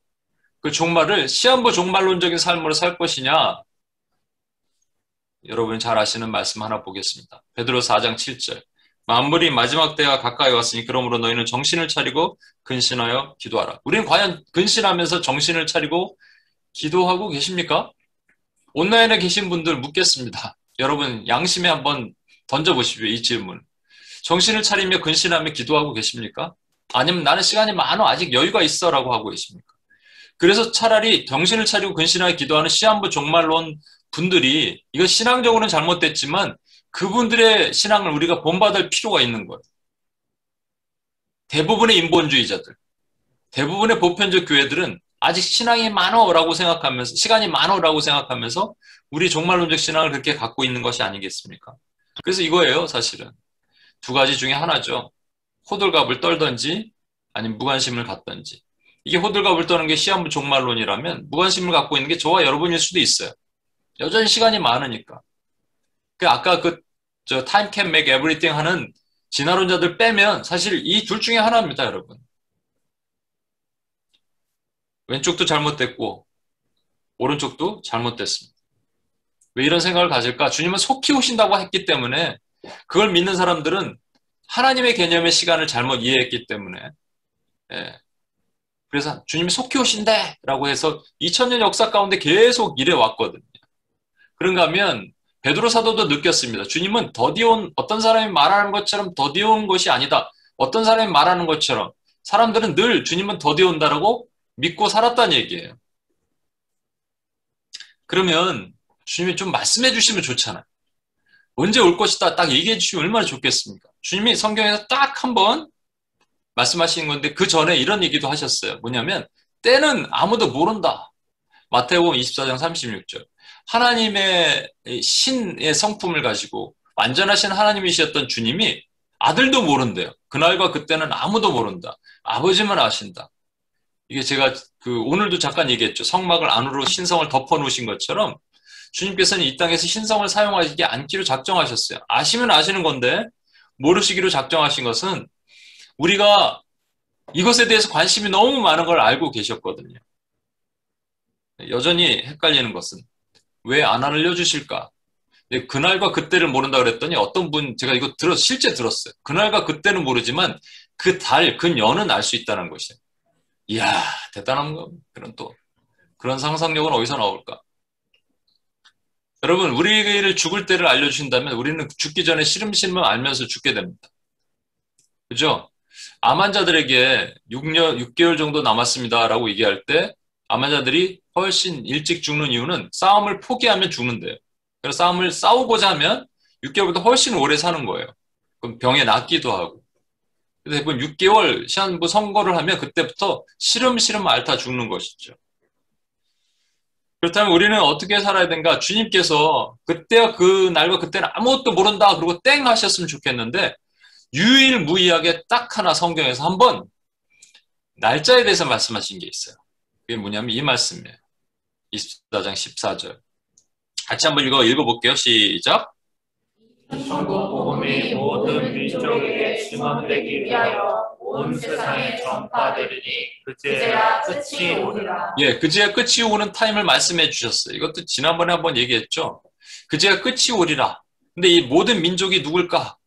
그 종말을 시한부 종말론적인 삶으로 살 것이냐? 여러분이 잘 아시는 말씀 하나 보겠습니다. 베드로서 4장 7절. 만물이 마지막 때가 가까이 왔으니 그러므로 너희는 정신을 차리고 근신하여 기도하라. 우리는 과연 근신하면서 정신을 차리고 기도하고 계십니까? 온라인에 계신 분들 묻겠습니다. 여러분 양심에 한번 던져보십시오. 이 질문. 정신을 차리며 근신하며 기도하고 계십니까? 아니면 나는 시간이 많아 아직 여유가 있어 라고 하고 계십니까? 그래서 차라리 정신을 차리고 근신하며 기도하는 시한부 종말론 분들이 이거 신앙적으로는 잘못됐지만 그분들의 신앙을 우리가 본받을 필요가 있는 거예요. 대부분의 인본주의자들, 대부분의 보편적 교회들은 아직 신앙이 많어라고 생각하면서 시간이 많어라고 생각하면서 우리 종말론적 신앙을 그렇게 갖고 있는 것이 아니겠습니까? 그래서 이거예요, 사실은. 두 가지 중에 하나죠. 호들갑을 떨든지 아니면 무관심을 갖든지. 이게 호들갑을 떠는 게 시한부 종말론이라면 무관심을 갖고 있는 게 저와 여러분일 수도 있어요. 여전히 시간이 많으니까. 아까 time can make everything 하는 진화론자들 빼면 사실 이 둘 중에 하나입니다, 여러분. 왼쪽도 잘못됐고 오른쪽도 잘못됐습니다. 왜 이런 생각을 가질까? 주님은 속히 오신다고 했기 때문에 그걸 믿는 사람들은 하나님의 개념의 시간을 잘못 이해했기 때문에 그래서 주님이 속히 오신대 라고 해서 2000년 역사 가운데 계속 이래 왔거든요. 그런가 하면 베드로 사도도 느꼈습니다. 주님은 더디온 어떤 사람이 말하는 것처럼 더디온 것이 아니다. 어떤 사람이 말하는 것처럼 사람들은 늘 주님은 더디온다라고 믿고 살았다는 얘기예요. 그러면 주님이 좀 말씀해 주시면 좋잖아요. 언제 올 것이다 딱 얘기해 주시면 얼마나 좋겠습니까? 주님이 성경에서 딱 한 번 말씀하시는 건데 그 전에 이런 얘기도 하셨어요. 뭐냐면 때는 아무도 모른다. 마태복음 24장 36절. 하나님의 신의 성품을 가지고 완전하신 하나님이셨던 주님이 아들도 모른대요. 그날과 그때는 아무도 모른다. 아버지만 아신다. 이게 제가 오늘도 잠깐 얘기했죠. 성막을 안으로 신성을 덮어 놓으신 것처럼 주님께서는 이 땅에서 신성을 사용하지 않기로 작정하셨어요. 아시면 아시는 건데 모르시기로 작정하신 것은 우리가 이것에 대해서 관심이 너무 많은 걸 알고 계셨거든요. 여전히 헷갈리는 것은 왜 안 알려주실까? 그날과 그때를 모른다 그랬더니 어떤 분, 제가 이거 실제 들었어요. 그날과 그때는 모르지만 그 달, 그 년은 알 수 있다는 것이에요. 이야, 대단한 거. 그런 상상력은 어디서 나올까? 여러분, 우리를 죽을 때를 알려주신다면 우리는 죽기 전에 시름시름 알면서 죽게 됩니다. 그죠? 암 환자들에게 6개월 정도 남았습니다라고 얘기할 때 암 환자들이 훨씬 일찍 죽는 이유는 싸움을 포기하면 죽는데요. 그래서 싸움을 싸우고자 하면 6개월보다 훨씬 오래 사는 거예요. 그럼 병에 낫기도 하고. 그래서 대부분 6개월 시한부 선고를 하면 그때부터 시름시름 앓다 죽는 것이죠. 그렇다면 우리는 어떻게 살아야 되는가? 주님께서 그때와 그 날과 그때는 아무것도 모른다 그러고 땡 하셨으면 좋겠는데 유일무이하게 딱 하나 성경에서 한번 날짜에 대해서 말씀하신 게 있어요. 그게 뭐냐면 이 말씀이에요. 24장 14절. 같이 한번 읽어볼게요. 시작. 천국 복음이 모든 민족에게 증언되기 위하여 온 세상에 전파되리니 그제야 끝이 오리라. 예, 그제야 끝이 오는 타임을 말씀해 주셨어요. 이것도 지난번에 한번 얘기했죠. 그제야 끝이 오리라. 근데 이 모든 민족이 누굴까?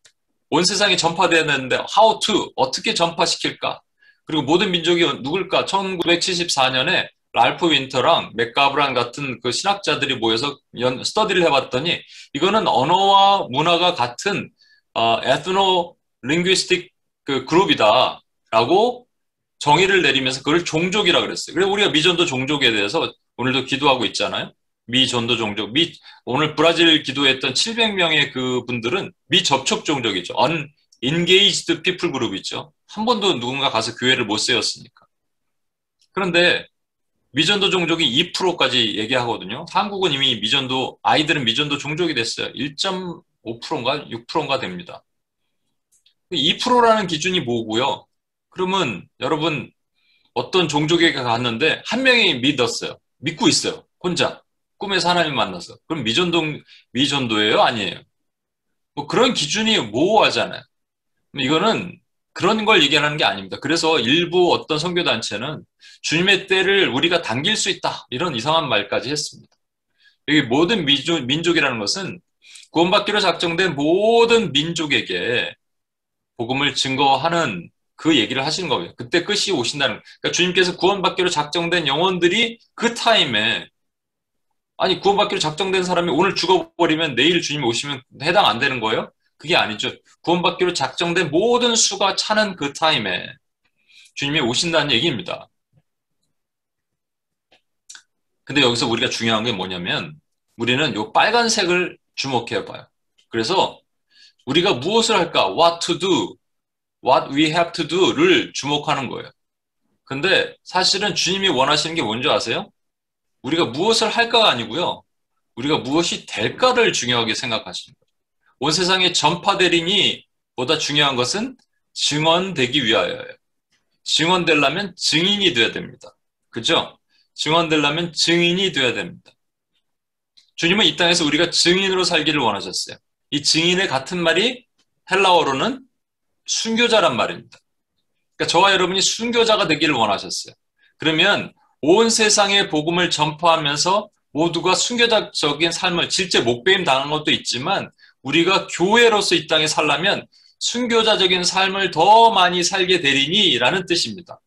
온 세상에 전파되어야 되는데 how to, 어떻게 전파시킬까? 그리고 모든 민족이 누굴까? 1974년에 랄프 윈터랑 맥가브란 같은 그 신학자들이 모여서 스터디를 해봤더니 이거는 언어와 문화가 같은 에트노 링귀스틱 그 그룹이다라고 정의를 내리면서 그걸 종족이라 그랬어요. 그래서 우리가 미전도 종족에 대해서 오늘도 기도하고 있잖아요. 미전도 종족, 오늘 브라질 기도했던 700명의 그 분들은 미접촉 종족이죠. unengaged people 그룹이죠. 한 번도 누군가 가서 교회를 못 세웠으니까. 그런데 미전도 종족이 2%까지 얘기하거든요. 한국은 이미 아이들은 미전도 종족이 됐어요. 1.5%인가 6%인가 됩니다. 2%라는 기준이 뭐고요? 그러면 여러분 어떤 종족에게 갔는데 한 명이 믿고 있어요. 혼자. 꿈에서 하나님 만나서. 그럼 미전도예요? 아니에요? 뭐 그런 기준이 모호하잖아요. 이거는 그런 걸 얘기하는 게 아닙니다. 그래서 일부 어떤 선교단체는 주님의 때를 우리가 당길 수 있다. 이런 이상한 말까지 했습니다. 여기 모든 민족이라는 것은 구원받기로 작정된 모든 민족에게 복음을 증거하는 그 얘기를 하시는 거예요. 그때 끝이 오신다는 거예요. 그러니까 주님께서 구원받기로 작정된 영혼들이 그 타임에 구원받기로 작정된 사람이 오늘 죽어버리면 내일 주님이 오시면 해당 안 되는 거예요? 그게 아니죠. 구원받기로 작정된 모든 수가 차는 그 타임에 주님이 오신다는 얘기입니다. 근데 여기서 우리가 중요한 게 뭐냐면 우리는 요 빨간색을 주목해 봐요. 그래서 우리가 무엇을 할까? What to do, what we have to do를 주목하는 거예요. 근데 사실은 주님이 원하시는 게 뭔지 아세요? 우리가 무엇을 할까가 아니고요. 우리가 무엇이 될까를 중요하게 생각하시는 거예요. 온 세상에 전파되리니 보다 중요한 것은 증언되기 위하여예요. 증언되려면 증인이 돼야 됩니다. 그죠? 증언되려면 증인이 돼야 됩니다. 주님은 이 땅에서 우리가 증인으로 살기를 원하셨어요. 이 증인의 같은 말이 헬라어로는 순교자란 말입니다. 그러니까 저와 여러분이 순교자가 되기를 원하셨어요. 그러면 온 세상에 복음을 전파하면서 모두가 순교자적인 삶을 실제 목배임 당한 것도 있지만 우리가 교회로서 이 땅에 살려면 순교자적인 삶을 더 많이 살게 되리니 라는 뜻입니다.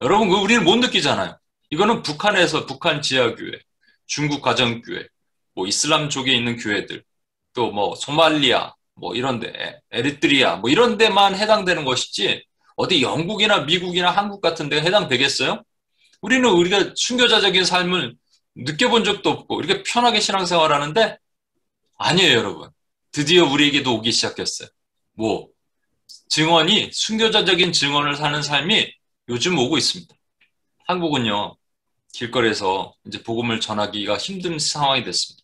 여러분 우리는 못 느끼잖아요. 이거는 북한 지하교회, 중국 가정교회, 뭐 이슬람족에 있는 교회들, 또 뭐 소말리아, 뭐 이런데 에리트리아, 뭐 이런 데만 해당되는 것이지 어디 영국이나 미국이나 한국 같은 데 해당되겠어요? 우리가 순교자적인 삶을 느껴본 적도 없고 이렇게 편하게 신앙생활하는데 아니에요, 여러분. 드디어 우리에게도 오기 시작했어요. 순교자적인 증언을 사는 삶이 요즘 오고 있습니다. 한국은요, 길거리에서 이제 복음을 전하기가 힘든 상황이 됐습니다.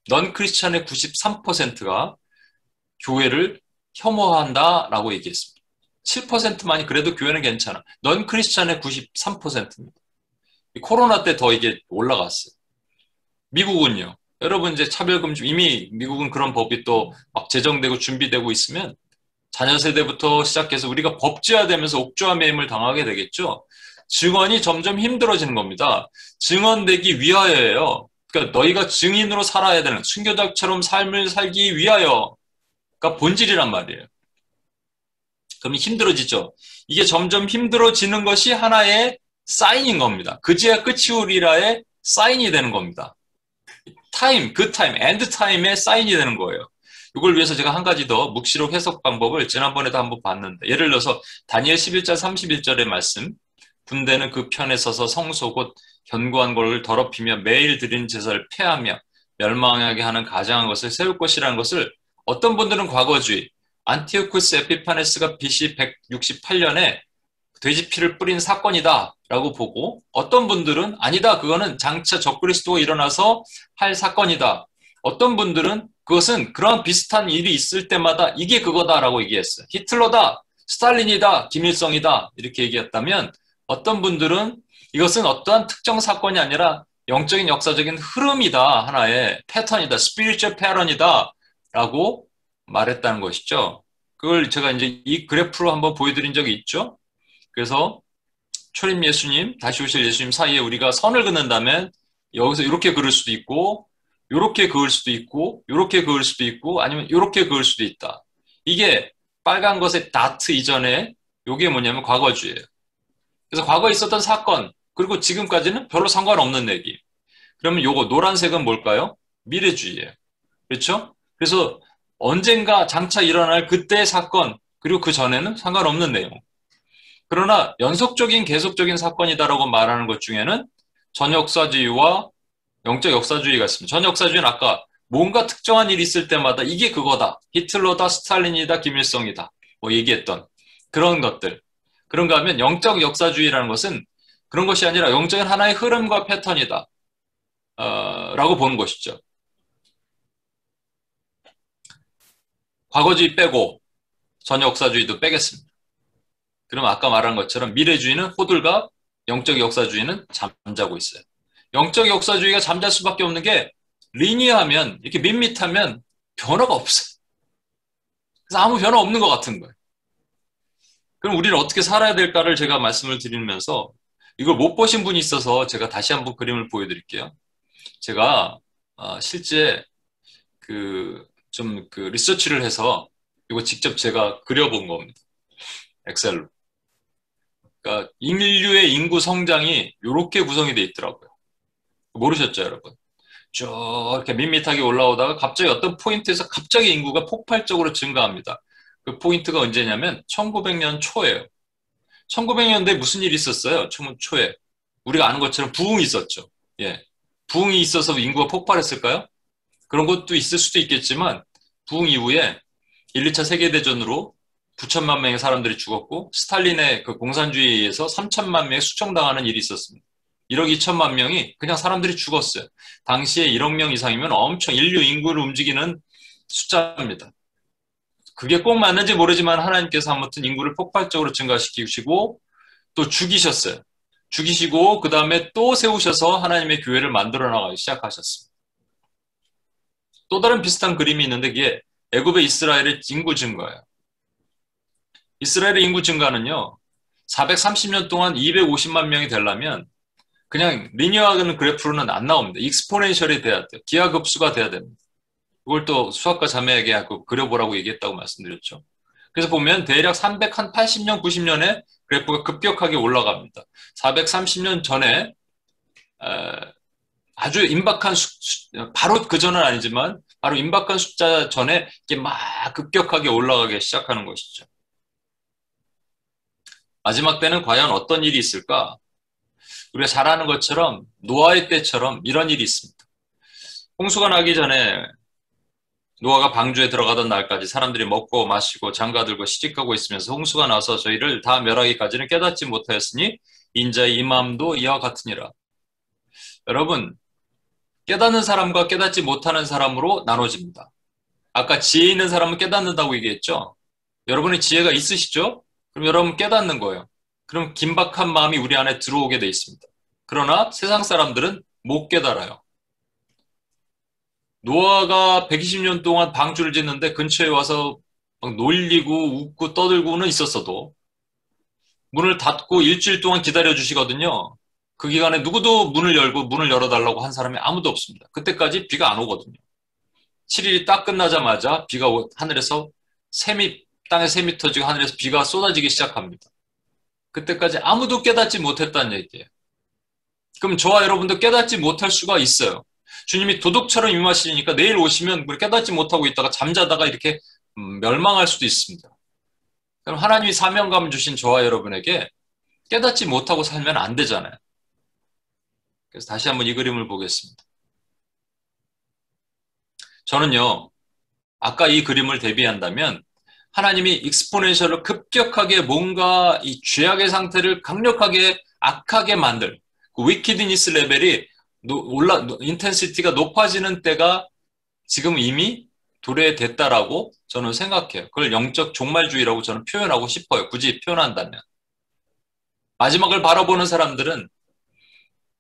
넌 크리스찬의 93%가 교회를 혐오한다라고 얘기했습니다. 7%만이 그래도 교회는 괜찮아. 넌 크리스찬의 93%입니다. 코로나 때 더 이게 올라갔어요. 미국은요. 여러분 이제 차별금지 이미 미국은 그런 법이 또 막 제정되고 준비되고 있으면 자녀 세대부터 시작해서 우리가 법제화되면서 옥조와 매임을 당하게 되겠죠. 증언이 점점 힘들어지는 겁니다. 증언되기 위하여예요. 그러니까 너희가 증인으로 살아야 되는 순교자처럼 삶을 살기 위하여가 본질이란 말이에요. 그럼 힘들어지죠. 이게 점점 힘들어지는 것이 하나의 사인인 겁니다. 그제야 끝이 오리라의 사인이 되는 겁니다. 타임, 그 타임, 엔드 타임의 사인이 되는 거예요. 이걸 위해서 제가 한 가지 더 묵시록 해석 방법을 지난번에도 한번 봤는데, 예를 들어서 다니엘 11장 31절의 말씀, 군대는 그 편에 서서 성소 곧 견고한 걸 더럽히며 매일 드리는 제사를 폐하며 멸망하게 하는 가장한 것을 세울 것이라는 것을 어떤 분들은 과거주의, 안티오쿠스 에피파네스가 BC 168년에 돼지 피를 뿌린 사건이다 라고 보고, 어떤 분들은 아니다, 그거는 장차 적그리스도가 일어나서 할 사건이다. 어떤 분들은 그것은 그런 비슷한 일이 있을 때마다 이게 그거다라고 얘기했어요. 히틀러다, 스탈린이다, 김일성이다 이렇게 얘기했다면, 어떤 분들은 이것은 어떠한 특정 사건이 아니라 영적인 역사적인 흐름이다, 하나의 패턴이다, 스피리추얼 패턴이다 라고 말했다는 것이죠. 그걸 제가 이제 이 그래프로 한번 보여드린 적이 있죠. 그래서 초림 예수님, 다시 오실 예수님 사이에 우리가 선을 긋는다면 여기서 이렇게 그을 수도 있고, 이렇게 그을 수도 있고, 이렇게 그을 수도 있고, 아니면 이렇게 그을 수도 있다. 이게 빨간 것의 다트 이전에 이게 뭐냐면 과거주의예요. 그래서 과거에 있었던 사건, 그리고 지금까지는 별로 상관없는 얘기. 그러면 요거 노란색은 뭘까요? 미래주의예요. 그렇죠? 그래서 언젠가 장차 일어날 그때의 사건, 그리고 그 전에는 상관없는 내용. 그러나 연속적인 계속적인 사건이다라고 말하는 것 중에는 전역사주의와 영적 역사주의가 있습니다. 전역사주의는 아까 뭔가 특정한 일이 있을 때마다 이게 그거다. 히틀러다, 스탈린이다, 김일성이다. 뭐 얘기했던 그런 것들. 그런가 하면 영적 역사주의라는 것은 그런 것이 아니라 영적인 하나의 흐름과 패턴이다. 라고 보는 것이죠. 과거주의 빼고 전역사주의도 빼겠습니다. 그럼 아까 말한 것처럼 미래주의는 호들갑, 영적 역사주의는 잠자고 있어요. 영적 역사주의가 잠잘 수밖에 없는 게 리니어하면, 이렇게 밋밋하면 변화가 없어요. 그래서 아무 변화 없는 것 같은 거예요. 그럼 우리는 어떻게 살아야 될까를 제가 말씀을 드리면서, 이걸 못 보신 분이 있어서 제가 다시 한번 그림을 보여드릴게요. 제가 실제 좀 리서치를 해서 이거 직접 제가 그려본 겁니다. 엑셀로. 그러니까 인류의 인구 성장이 이렇게 구성이 돼 있더라고요. 모르셨죠, 여러분? 쭉 이렇게 밋밋하게 올라오다가 갑자기 어떤 포인트에서 갑자기 인구가 폭발적으로 증가합니다. 그 포인트가 언제냐면 1900년 초예요. 1900년대에 무슨 일이 있었어요? 초에. 우리가 아는 것처럼 부흥이 있었죠. 예. 부흥이 있어서 인구가 폭발했을까요? 그런 것도 있을 수도 있겠지만, 부흥 이후에 1, 2차 세계대전으로 9천만 명의 사람들이 죽었고, 스탈린의 그 공산주의에 의해서 3천만 명이 수청당하는 일이 있었습니다. 1억 2천만 명이 그냥 사람들이 죽었어요. 당시에 1억 명 이상이면 엄청 인류 인구를 움직이는 숫자입니다. 그게 꼭 맞는지 모르지만 하나님께서 아무튼 인구를 폭발적으로 증가시키시고 또 죽이셨어요. 죽이시고 그 다음에 또 세우셔서 하나님의 교회를 만들어 나가기 시작하셨습니다. 또 다른 비슷한 그림이 있는데 그게 애굽의 이스라엘의 인구 증가예요. 이스라엘의 인구 증가는요, 430년 동안 250만 명이 되려면 그냥 리니어하는 그래프로는 안 나옵니다. 익스포넨셜이 돼야 돼요. 기하급수가 돼야 됩니다. 그걸 또 수학과 자매에게 그려보라고 얘기했다고 말씀드렸죠. 그래서 보면 대략 380년, 90년에 그래프가 급격하게 올라갑니다. 430년 전에 아주 임박한 바로 그 전은 아니지만 바로 임박한 숫자 전에 이게 막 급격하게 올라가기 시작하는 것이죠. 마지막 때는 과연 어떤 일이 있을까? 우리가 잘 아는 것처럼 노아의 때처럼 이런 일이 있습니다. 홍수가 나기 전에 노아가 방주에 들어가던 날까지 사람들이 먹고 마시고 장가들고 시집가고 있으면서 홍수가 나서 저희를 다 멸하기까지는 깨닫지 못하였으니 인자의 임함도 이와 같으니라. 여러분, 깨닫는 사람과 깨닫지 못하는 사람으로 나눠집니다. 아까 지혜 있는 사람은 깨닫는다고 얘기했죠? 여러분의 지혜가 있으시죠? 그럼 여러분 깨닫는 거예요. 그럼 긴박한 마음이 우리 안에 들어오게 돼 있습니다. 그러나 세상 사람들은 못 깨달아요. 노아가 120년 동안 방주를 짓는데 근처에 와서 막 놀리고 웃고 떠들고는 있었어도 문을 닫고 일주일 동안 기다려 주시거든요. 그 기간에 누구도 문을 열고 문을 열어달라고 한 사람이 아무도 없습니다. 그때까지 비가 안 오거든요. 7일이 딱 끝나자마자 하늘에서 땅에 샘이 터지고 하늘에서 비가 쏟아지기 시작합니다. 그때까지 아무도 깨닫지 못했다는 얘기예요. 그럼 저와 여러분도 깨닫지 못할 수가 있어요. 주님이 도둑처럼 임하시니까 내일 오시면 깨닫지 못하고 있다가 잠자다가 이렇게 멸망할 수도 있습니다. 그럼 하나님이 사명감 주신 저와 여러분에게 깨닫지 못하고 살면 안 되잖아요. 그래서 다시 한번 이 그림을 보겠습니다. 저는요, 아까 이 그림을 대비한다면 하나님이 익스포넨셜로 급격하게 뭔가 이 죄악의 상태를 강력하게 악하게 만들 그 위키드니스 레벨이 인텐시티가 높아지는 때가 지금 이미 도래됐다라고 저는 생각해요. 그걸 영적 종말주의라고 저는 표현하고 싶어요. 굳이 표현한다면. 마지막을 바라보는 사람들은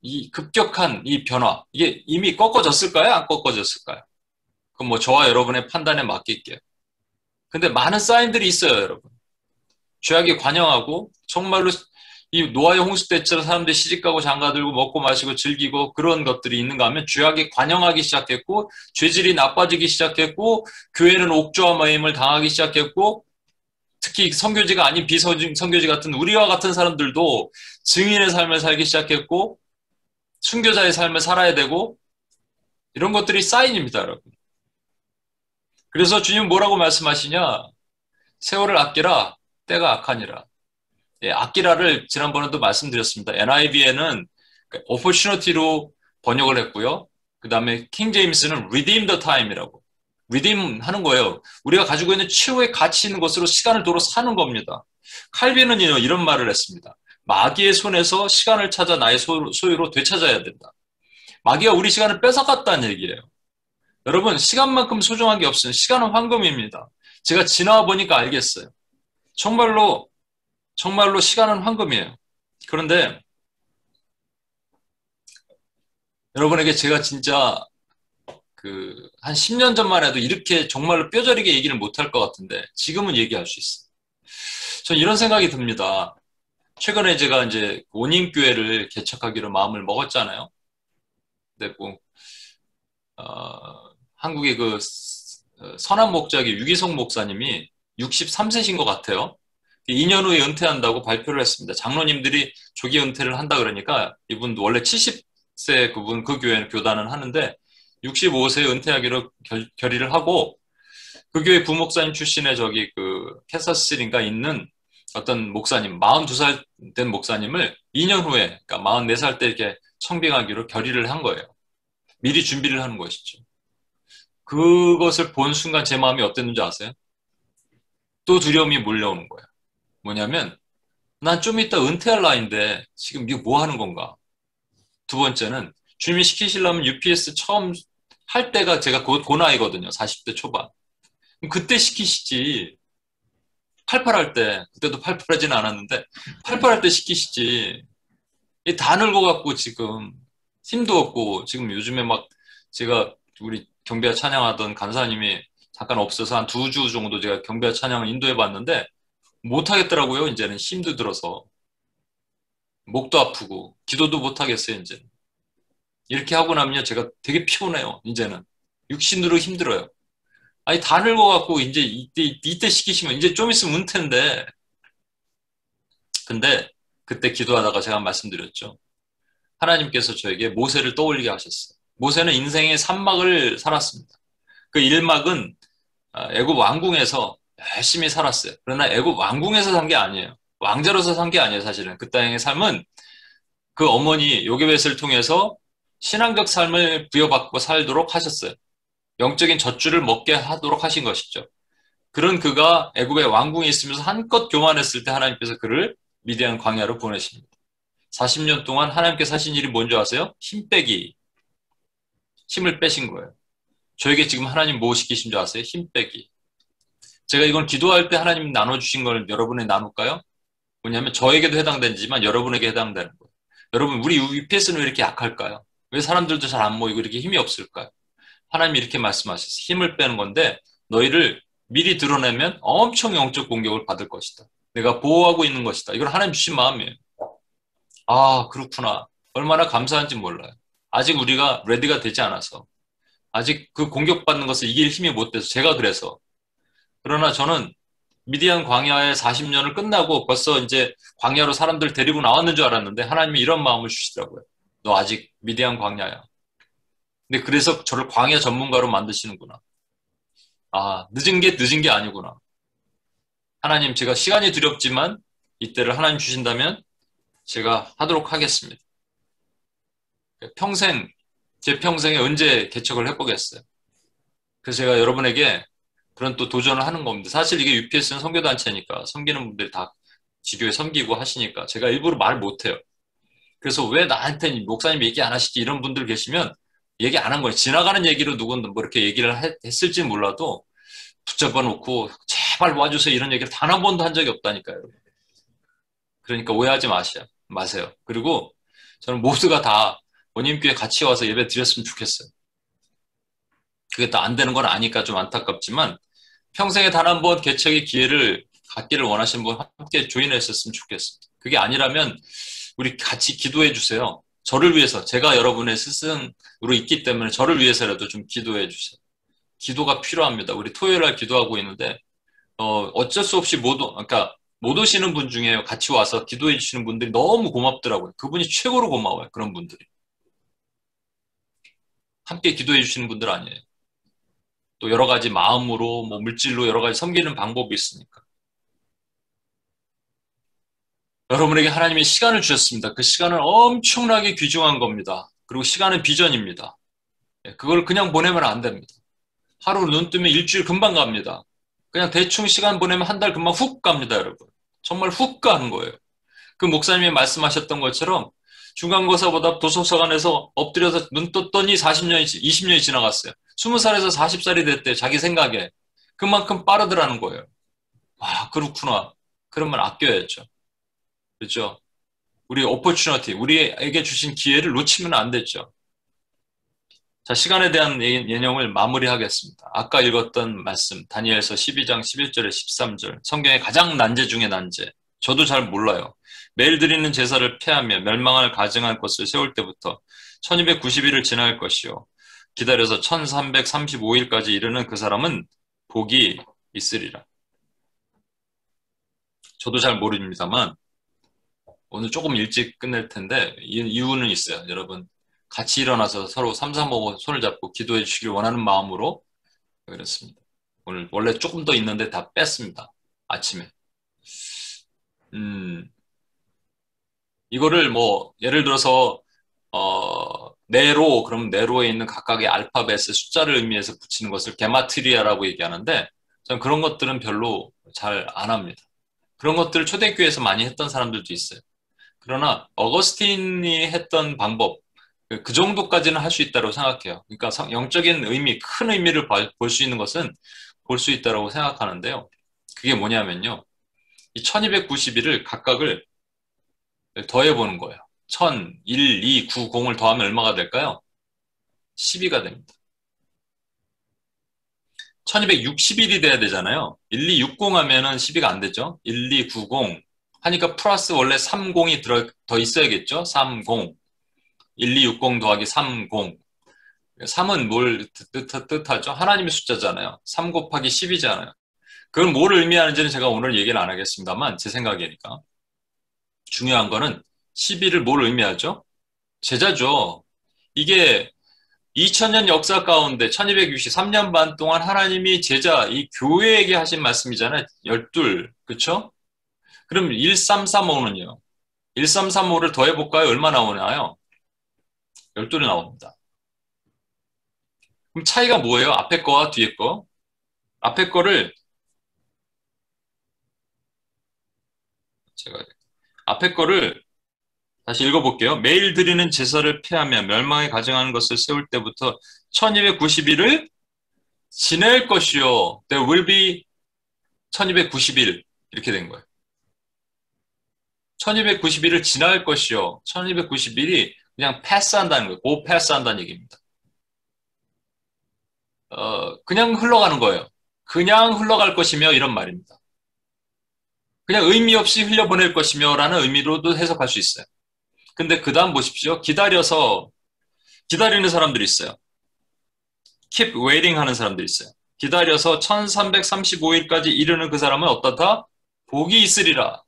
이 급격한 이 변화, 이게 이미 꺾어졌을까요? 안 꺾어졌을까요? 그럼 뭐 저와 여러분의 판단에 맡길게요. 근데 많은 사인들이 있어요, 여러분. 죄악이 관영하고 정말로 이 노아의 홍수 때처럼 사람들이 시집가고 장가들고 먹고 마시고 즐기고 그런 것들이 있는가 하면 죄악이 관영하기 시작했고 죄질이 나빠지기 시작했고 교회는 옥조와 모임을 당하기 시작했고 특히 선교지가 아닌 비선교지 같은 우리와 같은 사람들도 증인의 삶을 살기 시작했고 순교자의 삶을 살아야 되고 이런 것들이 사인입니다, 여러분. 그래서 주님은 뭐라고 말씀하시냐? 세월을 아끼라 때가 악하니라. 예, 아끼라를 지난번에도 말씀드렸습니다. NIV에는 opportunity로 번역을 했고요. 그 다음에 킹 제임스는 redeem the time이라고. redeem 하는 거예요. 우리가 가지고 있는 최후의 가치 있는 것으로 시간을 도로 사는 겁니다. 칼빈은 이런 말을 했습니다. 마귀의 손에서 시간을 찾아 나의 소유로 되찾아야 된다. 마귀가 우리 시간을 뺏어갔다는 얘기예요. 여러분, 시간만큼 소중한 게 없어요. 시간은 황금입니다. 제가 지나와 보니까 알겠어요. 정말로 시간은 황금이에요. 그런데 여러분에게 제가 진짜 한 10년 전만 해도 이렇게 정말로 뼈저리게 얘기를 못할 것 같은데 지금은 얘기할 수 있어요. 전 이런 생각이 듭니다. 최근에 제가 이제 온인교회를 개척하기로 마음을 먹었잖아요. 근데 한국의 선한 목자기 유기성 목사님이 63세신 것 같아요. 2년 후에 은퇴한다고 발표를 했습니다. 장로님들이 조기 은퇴를 한다 그러니까 이분도 원래 70세 그 교회 교단은 하는데 65세에 은퇴하기로 결의를 하고 그 교회 부목사님 출신의 캐서스인가 있는 어떤 목사님, 42살 된 목사님을 2년 후에, 그러니까 44살 때 이렇게 청빙하기로 결의를 한 거예요. 미리 준비를 하는 것이죠. 그것을 본 순간 제 마음이 어땠는지 아세요? 또 두려움이 몰려오는 거예요. 뭐냐면 난 좀 이따 은퇴할 나이인데 지금 이거 뭐 하는 건가? 두 번째는 주님이 시키시려면 UPS 처음 할 때가 제가 곧 그 나이거든요. 40대 초반. 그때 시키시지. 88할 때, 그때도 88하지는 않았는데 88할 때 시키시지. 다 늙어갖고 지금 힘도 없고 지금 요즘에 막 제가 우리 경배와 찬양하던 간사님이 잠깐 없어서 한 2주 정도 제가 경배와 찬양을 인도해 봤는데 못하겠더라고요. 이제는 힘도 들어서. 목도 아프고 기도도 못하겠어요. 이제는. 이렇게 하고 나면요. 제가 되게 피곤해요. 이제는. 육신으로 힘들어요. 아니 다 늙어갖고 이제 이때 시키시면 이제 좀 있으면 은퇴인데 근데 그때 기도하다가 제가 말씀드렸죠. 하나님께서 저에게 모세를 떠올리게 하셨어요. 모세는 인생의 3막을 살았습니다. 그 1막은 애굽 왕궁에서 열심히 살았어요. 그러나 애굽 왕궁에서 산 게 아니에요. 왕자로서 산 게 아니에요. 사실은 그 땅의 삶은 그 어머니 요게벳을 통해서 신앙적 삶을 부여받고 살도록 하셨어요. 영적인 젖줄을 먹게 하도록 하신 것이죠. 그런 그가 애굽의 왕궁에 있으면서 한껏 교만했을 때 하나님께서 그를 미디안 광야로 보내십니다. 40년 동안 하나님께서 하신 일이 뭔지 아세요? 힘 빼기. 힘을 빼신 거예요. 저에게 지금 하나님 뭐 시키신 줄 아세요? 힘 빼기. 제가 이건 기도할 때 하나님 나눠주신 걸 여러분에 나눌까요? 뭐냐면 저에게도 해당되지만 여러분에게 해당되는 거예요. 여러분, 우리 UPS는 왜 이렇게 약할까요? 왜 사람들도 잘 안 모이고 이렇게 힘이 없을까요? 하나님이 이렇게 말씀하셨어요. 힘을 빼는 건데 너희를 미리 드러내면 엄청 영적 공격을 받을 것이다. 내가 보호하고 있는 것이다. 이건 하나님 주신 마음이에요. 아, 그렇구나. 얼마나 감사한지 몰라요. 아직 우리가 레디가 되지 않아서. 아직 그 공격받는 것을 이길 힘이 못 돼서 제가 그래서. 그러나 저는 미디안 광야의 40년을 끝나고 벌써 이제 광야로 사람들 데리고 나왔는 줄 알았는데 하나님이 이런 마음을 주시더라고요. 너 아직 미디안 광야야. 근데 그래서 저를 광야 전문가로 만드시는구나. 아, 늦은 게 아니구나. 하나님, 제가 시간이 두렵지만 이때를 하나님 주신다면 제가 하도록 하겠습니다. 평생, 제 평생에 언제 개척을 해보겠어요. 그래서 제가 여러분에게 그런 또 도전을 하는 겁니다. 사실 이게 UPS는 선교단체니까 섬기는 분들이 다 지교에 섬기고 하시니까 제가 일부러 말 못해요. 그래서 왜 나한테 목사님 얘기 안 하시지 이런 분들 계시면 얘기 안 한 거예요. 지나가는 얘기로 누군 뭐 이렇게 얘기를 했을지 몰라도 붙잡아 놓고 제발 와주세요 이런 얘기를 단 한 번도 한 적이 없다니까요. 그러니까 오해하지 마세요. 그리고 저는 모두가 다 원님교회 같이 와서 예배 드렸으면 좋겠어요. 그게 또 안 되는 건 아니까 좀 안타깝지만 평생에 단 한 번 개척의 기회를 갖기를 원하시는 분 함께 조인했었으면 좋겠습니다. 그게 아니라면 우리 같이 기도해 주세요. 저를 위해서 제가 여러분의 스승으로 있기 때문에 저를 위해서라도 좀 기도해 주세요. 기도가 필요합니다. 우리 토요일 날 기도하고 있는데 어쩔 수 없이 그러니까 못 오시는 분 중에 같이 와서 기도해 주시는 분들이 너무 고맙더라고요. 그분이 최고로 고마워요. 그런 분들이. 함께 기도해 주시는 분들 아니에요. 또 여러 가지 마음으로 뭐 물질로 여러 가지 섬기는 방법이 있으니까. 여러분에게 하나님이 시간을 주셨습니다. 그 시간은 엄청나게 귀중한 겁니다. 그리고 시간은 비전입니다. 그걸 그냥 보내면 안 됩니다. 하루 눈 뜨면 일주일 금방 갑니다. 그냥 대충 시간 보내면 한 달 금방 훅 갑니다, 여러분. 정말 훅 가는 거예요. 그 목사님이 말씀하셨던 것처럼 중간고사보다 도서관에서 엎드려서 눈 떴더니 40년이, 20년이 지나갔어요. 20살에서 40살이 됐대, 자기 생각에. 그만큼 빠르더라는 거예요. 아, 그렇구나. 그러면 아껴야죠. 그렇죠? 우리 오퍼추너티, 우리에게 주신 기회를 놓치면 안 됐죠. 자, 시간에 대한 예념을 마무리하겠습니다. 아까 읽었던 말씀, 다니엘서 12장 11절에 13절, 성경의 가장 난제 중의 난제. 저도 잘 몰라요. 매일 드리는 제사를 폐하며 멸망을 가증할 것을 세울 때부터 1290일을 지날 것이요. 기다려서 1335일까지 이르는 그 사람은 복이 있으리라. 저도 잘 모릅니다만 오늘 조금 일찍 끝낼 텐데 이유는 있어요. 여러분 같이 일어나서 서로 삼삼오오 손을 잡고 기도해 주시길 원하는 마음으로 그렇습니다. 오늘 원래 조금 더 있는데 다 뺐습니다. 아침에. 이거를 뭐 예를 들어서 네로 그럼 네로에 있는 각각의 알파벳의 숫자를 의미해서 붙이는 것을 게마트리아라고 얘기하는데 저는 그런 것들은 별로 잘 안 합니다. 그런 것들을 초대교회에서 많이 했던 사람들도 있어요. 그러나 어거스틴이 했던 방법 그 정도까지는 할 수 있다고 생각해요. 그러니까 영적인 의미, 큰 의미를 볼 수 있는 것은 볼 수 있다고 생각하는데요. 그게 뭐냐면요. 이 1290일을 각각을 더해보는 거예요. 1000, 1, 2, 9, 0을 더하면 얼마가 될까요? 12가 됩니다. 1260일이 돼야 되잖아요. 1260 하면은 12가 안 되죠. 1290 하니까 플러스 원래 30이 더 있어야겠죠. 30. 1260 더하기 30. 3은 뭘 뜻하죠? 하나님의 숫자잖아요. 3 곱하기 10이잖아요. 그건 뭘 의미하는지는 제가 오늘 얘기는 안 하겠습니다만 제 생각이니까. 중요한 거는 12를 뭘 의미하죠? 제자죠. 이게 2000년 역사 가운데 1263년 반 동안 하나님이 제자, 이 교회에게 하신 말씀이잖아요. 12, 그쵸? 그럼 1335는요? 1335를 더해볼까요? 얼마 나오나요? 12를 나옵니다. 그럼 차이가 뭐예요? 앞에 거와 뒤에 거? 앞에 거를 다시 읽어볼게요. 매일 드리는 제사를 폐하며 멸망에 가증하는 것을 세울 때부터 1290일을 지낼 것이요. There will be 1290일 이렇게 된 거예요. 1290일을 지날 것이요. 1290일이 그냥 패스한다는 거예요. 고 패스한다는 얘기입니다. 그냥 흘러가는 거예요. 그냥 흘러갈 것이며 이런 말입니다. 그냥 의미 없이 흘려보낼 것이며 라는 의미로도 해석할 수 있어요. 근데 그 다음 보십시오. 기다리는 사람들이 있어요. keep waiting 하는 사람들이 있어요. 기다려서 1335일까지 이르는 그 사람은 어떻다? 복이 있으리라.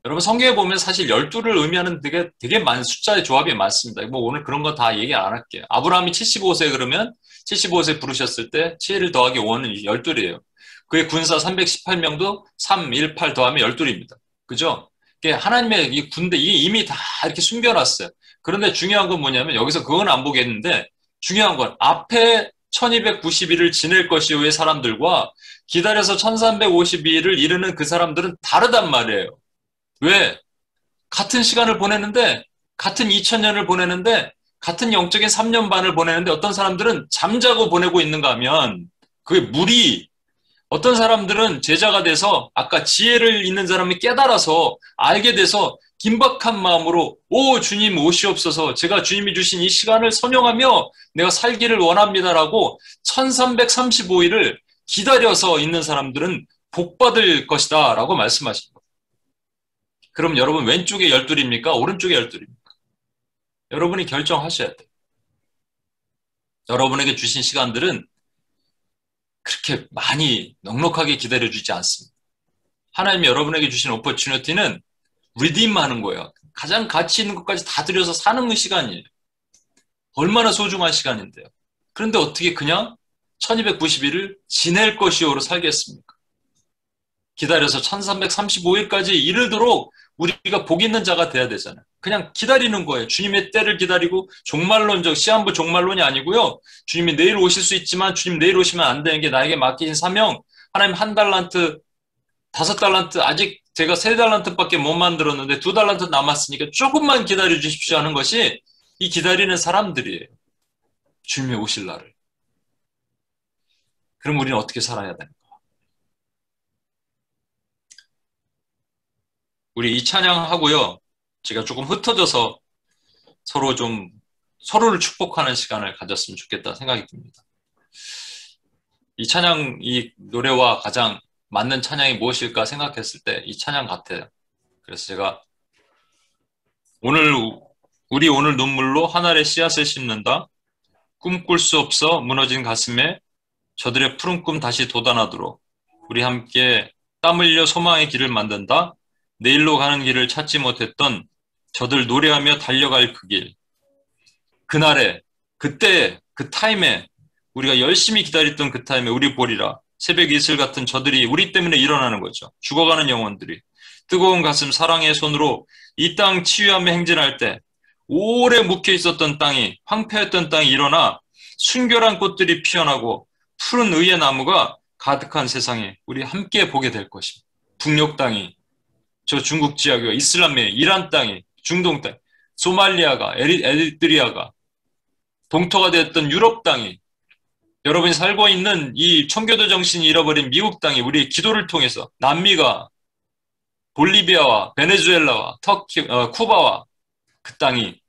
여러분 성경에 보면 사실 12를 의미하는 되게 많은 숫자의 조합이 많습니다. 뭐 오늘 그런 거 다 얘기 안 할게요. 아브라함이 75세 그러면 75세 부르셨을 때 7일 더하기 5는 12이에요. 그의 군사 318명도 3, 1, 8 더하면 12입니다. 그죠? 하나님의 이 군대 이미 다 이렇게 숨겨놨어요. 그런데 중요한 건 뭐냐면 여기서 그건 안 보겠는데 중요한 건 앞에 1290일을 지낼 것이오의 사람들과 기다려서 1352일을 이르는 그 사람들은 다르단 말이에요. 왜? 같은 시간을 보내는데 같은 2000년을 보내는데 같은 영적인 3년 반을 보내는데 어떤 사람들은 잠자고 보내고 있는가 하면 그게 무리 어떤 사람들은 제자가 돼서 아까 지혜를 있는 사람이 깨달아서 알게 돼서 긴박한 마음으로 오 주님 오시옵소서 제가 주님이 주신 이 시간을 선용하며 내가 살기를 원합니다라고 1335일을 기다려서 있는 사람들은 복받을 것이다 라고 말씀하십니다. 그럼 여러분 왼쪽에 12입니까? 오른쪽에 12입니까? 여러분이 결정하셔야 돼요. 여러분에게 주신 시간들은 그렇게 많이 넉넉하게 기다려주지 않습니다. 하나님이 여러분에게 주신 오퍼튜니티는 리딤하는 거예요. 가장 가치 있는 것까지 다 들여서 사는 시간이에요. 얼마나 소중한 시간인데요. 그런데 어떻게 그냥 1290일을 지낼 것이오로 살겠습니까? 기다려서 1335일까지 이르도록 우리가 복 있는 자가 돼야 되잖아요. 그냥 기다리는 거예요. 주님의 때를 기다리고 종말론적 시한부 종말론이 아니고요. 주님이 내일 오실 수 있지만 주님 내일 오시면 안 되는 게 나에게 맡기신 사명. 하나님 1달란트, 5달란트 아직 제가 3달란트밖에 못 만들었는데 2달란트 남았으니까 조금만 기다려 주십시오 하는 것이 이 기다리는 사람들이에요. 주님이 오실 날을. 그럼 우리는 어떻게 살아야 되는가? 우리 이 찬양하고요. 제가 조금 흩어져서 서로를 축복하는 시간을 가졌으면 좋겠다 생각이 듭니다. 이 찬양, 이 노래와 가장 맞는 찬양이 무엇일까 생각했을 때 이 찬양 같아요. 그래서 제가 우리 오늘 눈물로 하늘의 씨앗을 심는다. 꿈꿀 수 없어 무너진 가슴에 저들의 푸른 꿈 다시 돋아나도록 우리 함께 땀 흘려 소망의 길을 만든다. 내일로 가는 길을 찾지 못했던 저들 노래하며 달려갈 그 길. 그날에, 그때, 그 타임에 우리가 열심히 기다렸던 그 타임에 우리 보리라. 새벽 이슬 같은 저들이 우리 때문에 일어나는 거죠. 죽어가는 영혼들이. 뜨거운 가슴 사랑의 손으로 이 땅 치유하며 행진할 때 오래 묵혀 있었던 땅이 황폐했던 땅이 일어나 순결한 꽃들이 피어나고 푸른 의의 나무가 가득한 세상에 우리 함께 보게 될 것입니다. 북녘 땅이 저 중국 지역이고 이슬람의 이란 땅이 중동 땅, 소말리아가 에리트리아가 동토가 되었던 유럽 땅이 여러분이 살고 있는 이 청교도 정신이 잃어버린 미국 땅이 우리의 기도를 통해서 남미가 볼리비아와 베네수엘라와 터키, 쿠바와 그 땅이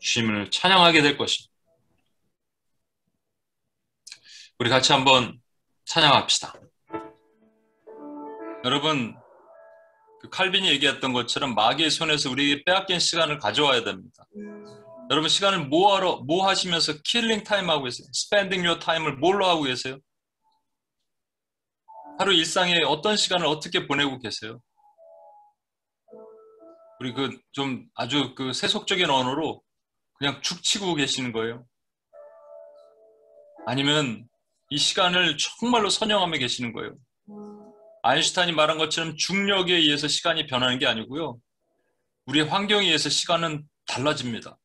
주님을 찬양하게 될 것입니다. 우리 같이 한번 찬양합시다. 여러분 그 칼빈이 얘기했던 것처럼 마귀의 손에서 우리에게 빼앗긴 시간을 가져와야 됩니다. 여러분 시간을 뭐 하시면서 킬링 타임 하고 계세요? 스펜딩 요 타임을 뭘로 하고 계세요? 하루 일상에 어떤 시간을 어떻게 보내고 계세요? 우리 좀 아주 세속적인 언어로 그냥 축치고 계시는 거예요? 아니면 이 시간을 정말로 선영하며 계시는 거예요? 아인슈타인이 말한 것처럼 중력에 의해서 시간이 변하는 게 아니고요. 우리의 환경에 의해서 시간은 달라집니다.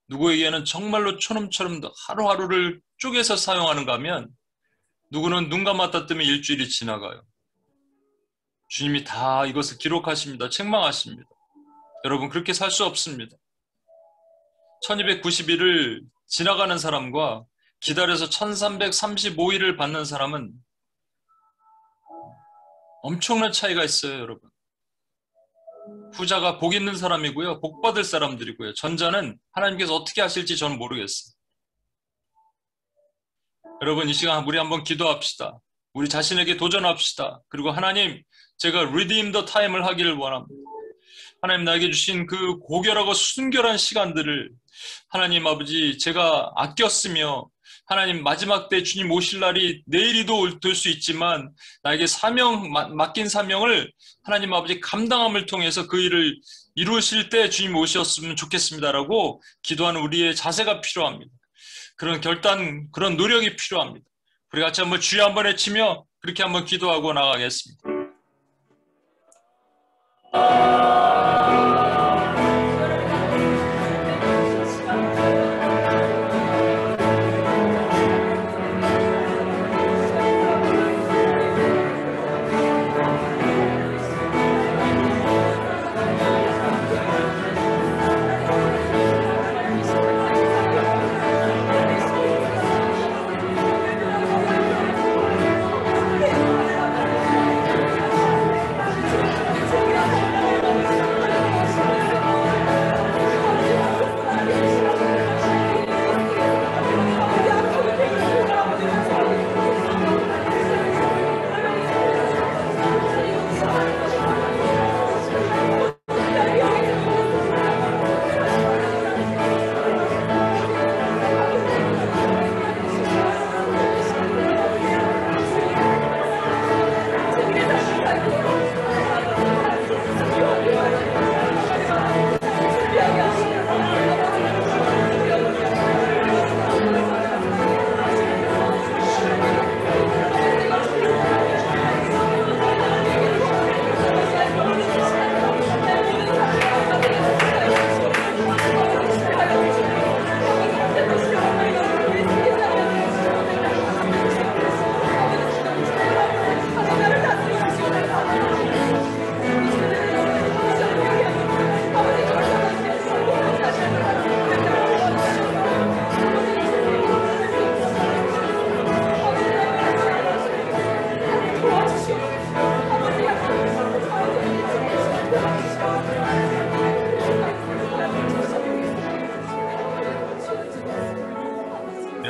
누구에게는 정말로 촌놈처럼 하루하루를 쪼개서 사용하는가 하면 누구는 눈 감았다 뜨면 일주일이 지나가요. 주님이 다 이것을 기록하십니다. 책망하십니다. 여러분 그렇게 살 수 없습니다. 1290일을 지나가는 사람과 기다려서 1335일을 받는 사람은 엄청난 차이가 있어요, 여러분. 후자가 복 있는 사람이고요. 복 받을 사람들이고요. 전자는 하나님께서 어떻게 하실지 저는 모르겠어요. 여러분, 이 시간 우리 한번 기도합시다. 우리 자신에게 도전합시다. 그리고 하나님, 제가 redeem the time을 하기를 원합니다. 하나님 나에게 주신 그 고결하고 순결한 시간들을 하나님 아버지 제가 아꼈으며 하나님 마지막 때 주님 오실 날이 내일이도 될 수 있지만 나에게 맡긴 사명을 하나님 아버지 감당함을 통해서 그 일을 이루실 때 주님 오셨으면 좋겠습니다라고 기도하는 우리의 자세가 필요합니다. 그런 결단, 그런 노력이 필요합니다. 우리 같이 한번 주여 한번 외치며 그렇게 한번 기도하고 나가겠습니다.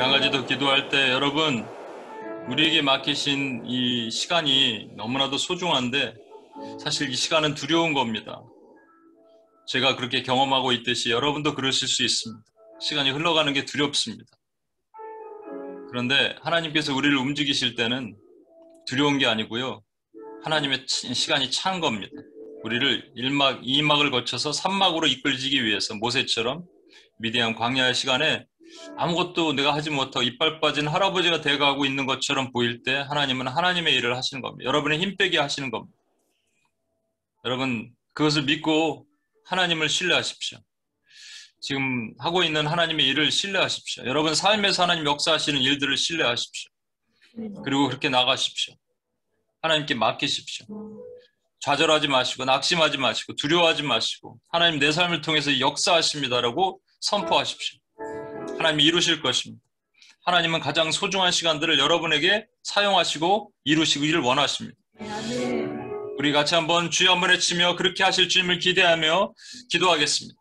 한 가지 더 기도할 때 여러분 우리에게 맡기신 이 시간이 너무나도 소중한데 사실 이 시간은 두려운 겁니다. 제가 그렇게 경험하고 있듯이 여러분도 그러실 수 있습니다. 시간이 흘러가는 게 두렵습니다. 그런데 하나님께서 우리를 움직이실 때는 두려운 게 아니고요. 하나님의 시간이 찬 겁니다. 우리를 1막, 2막을 거쳐서 3막으로 이끌지기 위해서 모세처럼 미디안 광야의 시간에 아무것도 내가 하지 못하고 이빨 빠진 할아버지가 돼가고 있는 것처럼 보일 때 하나님은 하나님의 일을 하시는 겁니다. 여러분의 힘 빼게 하시는 겁니다. 여러분 그것을 믿고 하나님을 신뢰하십시오. 지금 하고 있는 하나님의 일을 신뢰하십시오. 여러분 삶에서 하나님 역사하시는 일들을 신뢰하십시오. 그리고 그렇게 나가십시오. 하나님께 맡기십시오. 좌절하지 마시고 낙심하지 마시고 두려워하지 마시고 하나님 내 삶을 통해서 역사하십니다라고 선포하십시오. 하나님이 이루실 것입니다. 하나님은 가장 소중한 시간들을 여러분에게 사용하시고 이루시기를 원하십니다. 우리 같이 한번 주여 한번 외치며 그렇게 하실 주님을 기대하며 기도하겠습니다.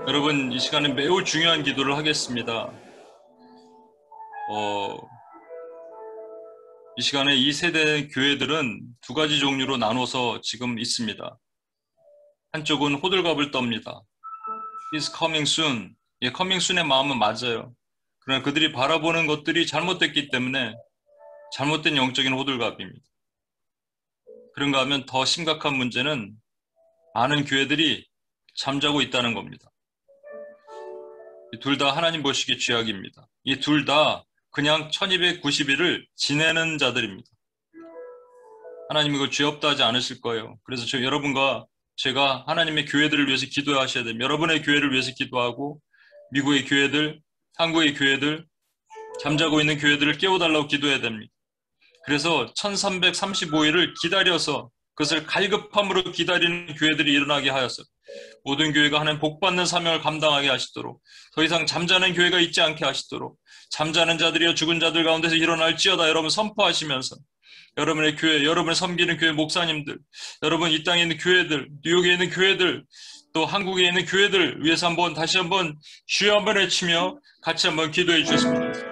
여러분, 이 시간에 매우 중요한 기도를 하겠습니다. 이 시간에 이 세대 교회들은 두 가지 종류로 나눠서 지금 있습니다. 한쪽은 호들갑을 떱니다. He's coming soon. 예, coming soon의 마음은 맞아요. 그러나 그들이 바라보는 것들이 잘못됐기 때문에 잘못된 영적인 호들갑입니다. 그런가 하면 더 심각한 문제는 많은 교회들이 잠자고 있다는 겁니다. 이 둘 다 하나님 보시기에 죄악입니다. 이 둘 다 그냥 1290일을 지내는 자들입니다. 하나님 이거 죄 없다 하지 않으실 거예요. 그래서 여러분과 제가 하나님의 교회들을 위해서 기도하셔야 됩니다. 여러분의 교회를 위해서 기도하고 미국의 교회들, 한국의 교회들, 잠자고 있는 교회들을 깨워달라고 기도해야 됩니다. 그래서 1335일을 기다려서 그것을 갈급함으로 기다리는 교회들이 일어나게 하였어요. 모든 교회가 하나님 복받는 사명을 감당하게 하시도록, 더 이상 잠자는 교회가 있지 않게 하시도록, 잠자는 자들이여 죽은 자들 가운데서 일어날지어다 여러분 선포하시면서 여러분의 교회, 여러분을 섬기는 교회 목사님들, 여러분 이 땅에 있는 교회들, 뉴욕에 있는 교회들, 또 한국에 있는 교회들 위해서 다시 한번 주여 한번 외치며 같이 한번 기도해 주셨습니다.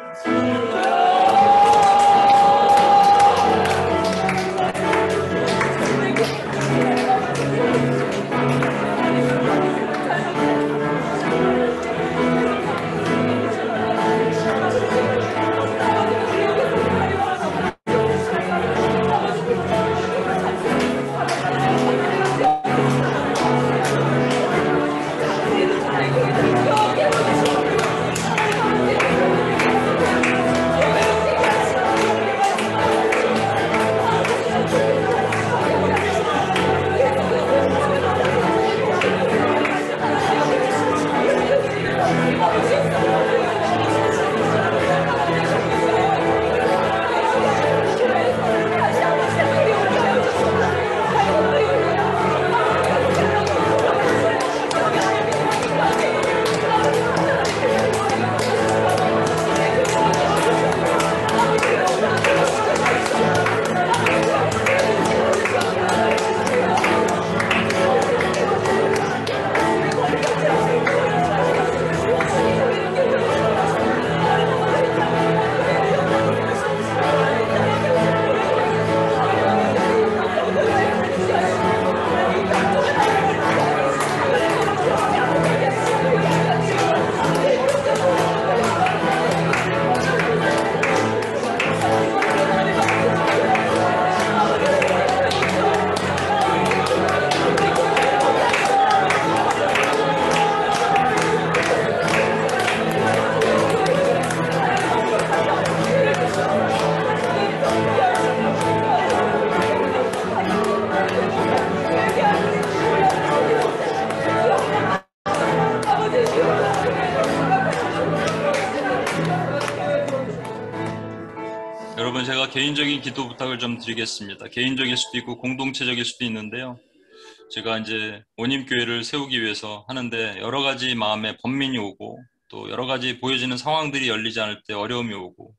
여러분, 제가 개인적인 기도 부탁을 좀 드리겠습니다. 개인적일 수도 있고 공동체적일 수도 있는데요. 제가 이제 원임교회를 세우기 위해서 하는데 여러 가지 마음에 번민이 오고 또 여러 가지 보여지는 상황들이 열리지 않을 때 어려움이 오고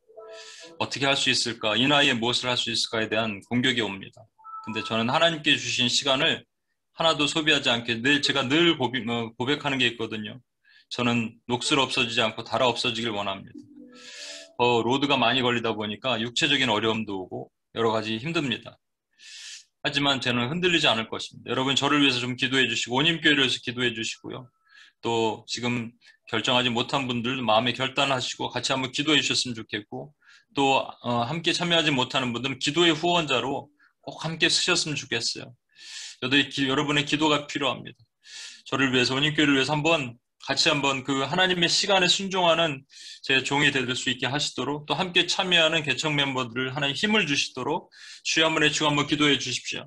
어떻게 할 수 있을까, 이 나이에 무엇을 할 수 있을까에 대한 공격이 옵니다. 근데 저는 하나님께 주신 시간을 하나도 소비하지 않게 제가 늘 고백하는 게 있거든요. 저는 녹슬 없어지지 않고 달아 없어지길 원합니다. 로드가 많이 걸리다 보니까 육체적인 어려움도 오고 여러 가지 힘듭니다. 하지만 저는 흔들리지 않을 것입니다. 여러분 저를 위해서 좀 기도해 주시고 원임교회를 위해서 기도해 주시고요. 또 지금 결정하지 못한 분들도 마음에 결단하시고 같이 한번 기도해 주셨으면 좋겠고, 또 함께 참여하지 못하는 분들은 기도의 후원자로 꼭 함께 쓰셨으면 좋겠어요. 여러분의 기도가 필요합니다. 저를 위해서, 원임교회를 위해서 같이 한번 그 하나님의 시간에 순종하는 제 종이 될 수 있게 하시도록, 또 함께 참여하는 개척 멤버들을 하나님 힘을 주시도록 주여 한번 외치고 한번 기도해 주십시오.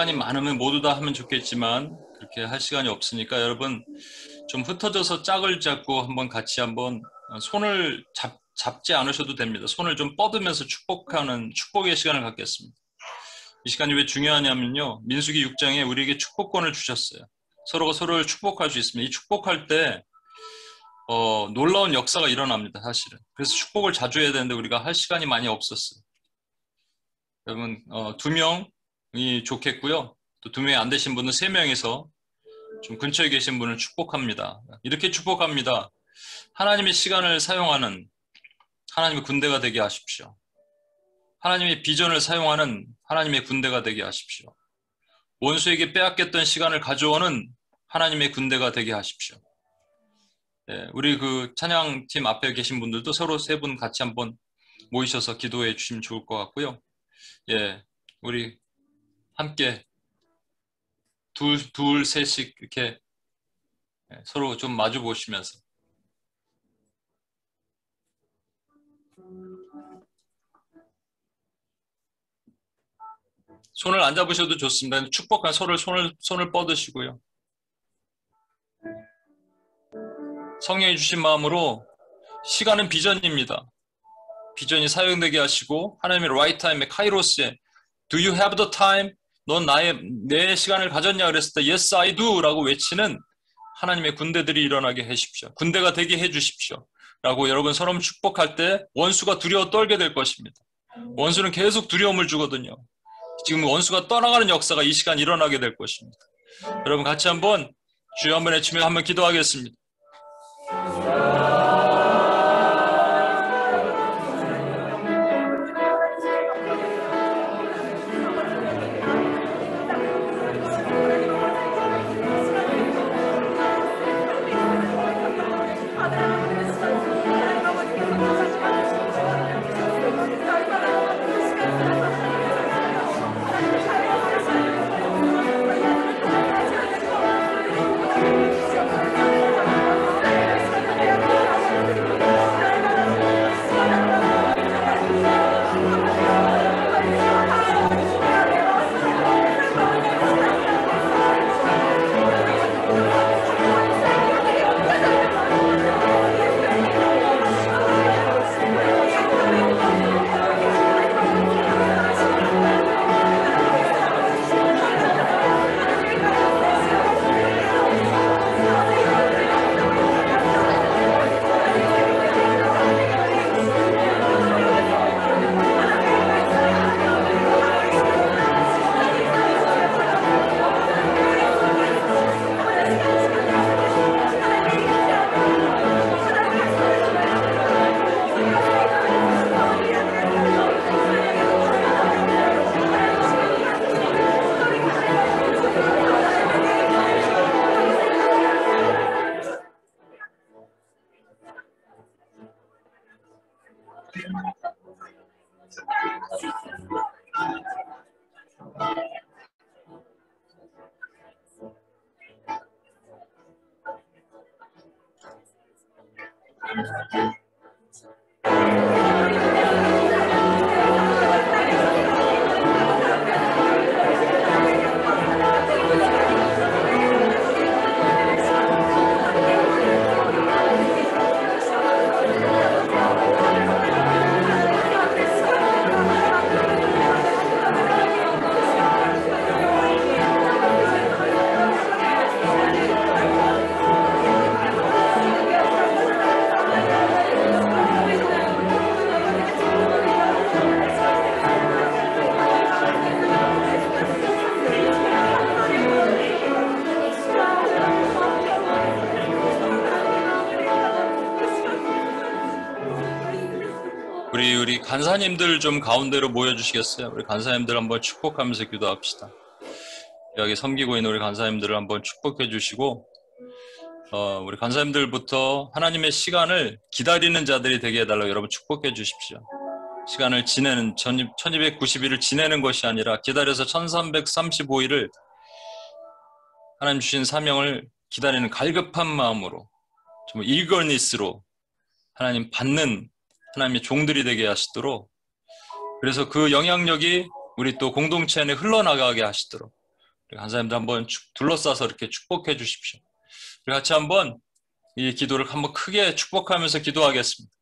시간이 많으면 모두 다 하면 좋겠지만 그렇게 할 시간이 없으니까 여러분 좀 흩어져서 짝을 잡고 한번 같이 한번 손을 잡지 않으셔도 됩니다. 손을 좀 뻗으면서 축복하는 축복의 시간을 갖겠습니다. 이 시간이 왜 중요하냐면요. 민수기 6장에 우리에게 축복권을 주셨어요. 서로가 서로를 축복할 수 있습니다. 이 축복할 때 놀라운 역사가 일어납니다. 사실은. 그래서 축복을 자주 해야 되는데 우리가 할 시간이 많이 없었어요. 여러분 2명이 좋겠고요. 또 2명이 안 되신 분은 3명이서 좀 근처에 계신 분을 축복합니다. 이렇게 축복합니다. 하나님의 시간을 사용하는 하나님의 군대가 되게 하십시오. 하나님의 비전을 사용하는 하나님의 군대가 되게 하십시오. 원수에게 빼앗겼던 시간을 가져오는 하나님의 군대가 되게 하십시오. 네, 우리 그 찬양팀 앞에 계신 분들도 서로 3분 같이 한번 모이셔서 기도해 주시면 좋을 것 같고요. 예, 우리 함께 둘, 셋씩 이렇게 서로 좀 마주 보시면서 손을 안 잡으셔도 좋습니다. 축복한 손을 뻗으시고요. 성령이 주신 마음으로 시간은 비전입니다. 비전이 사용되게 하시고 하나님의 right time에 카이로스에 Do you have the time? 넌 내 시간을 가졌냐 그랬을 때 Yes I do 라고 외치는 하나님의 군대들이 일어나게 해주십시오. 군대가 되게 해주십시오. 라고 여러분 서로 축복할 때 원수가 두려워 떨게 될 것입니다. 원수는 계속 두려움을 주거든요. 지금 원수가 떠나가는 역사가 이 시간 일어나게 될 것입니다. 여러분 같이 한번 주여 한번 외치며 한번 기도하겠습니다. 우리 간사님들 좀 가운데로 모여주시겠어요? 우리 간사님들 한번 축복하면서 기도합시다. 여기 섬기고 있는 우리 간사님들을 한번 축복해 주시고 우리 간사님들부터 하나님의 시간을 기다리는 자들이 되게 해달라고 여러분 축복해 주십시오. 시간을 지내는 1290일을 지내는 것이 아니라 기다려서 1335일을 하나님 주신 사명을 기다리는 갈급한 마음으로 정말 eagerness로 하나님 받는 하나님의 종들이 되게 하시도록, 그래서 그 영향력이 우리 또 공동체 안에 흘러나가게 하시도록 간사님들 한번 둘러싸서 이렇게 축복해 주십시오. 우리 같이 한번 이 기도를 한번 크게 축복하면서 기도하겠습니다.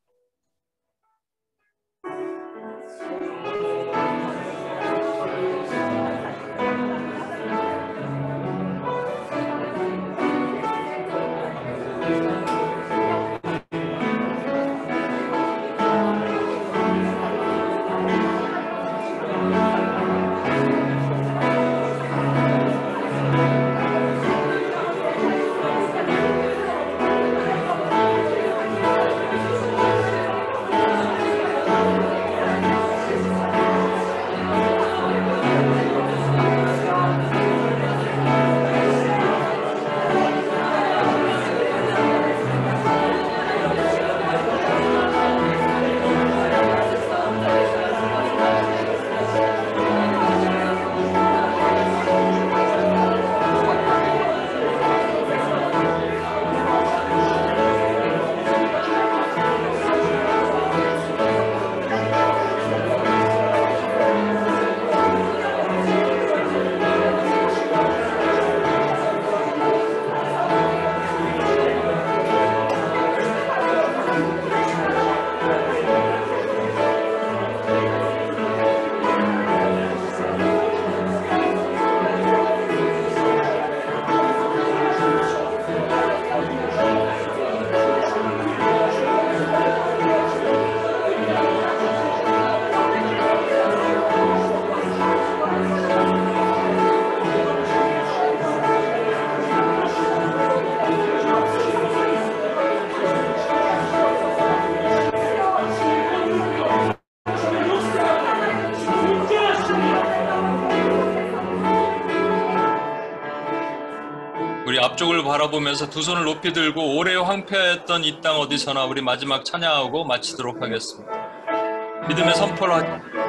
우리 앞쪽을 바라보면서 두 손을 높이 들고 오래 황폐하였던 이 땅 어디서나 우리 마지막 찬양하고 마치도록 하겠습니다. 믿음의 선포를 하겠습니다.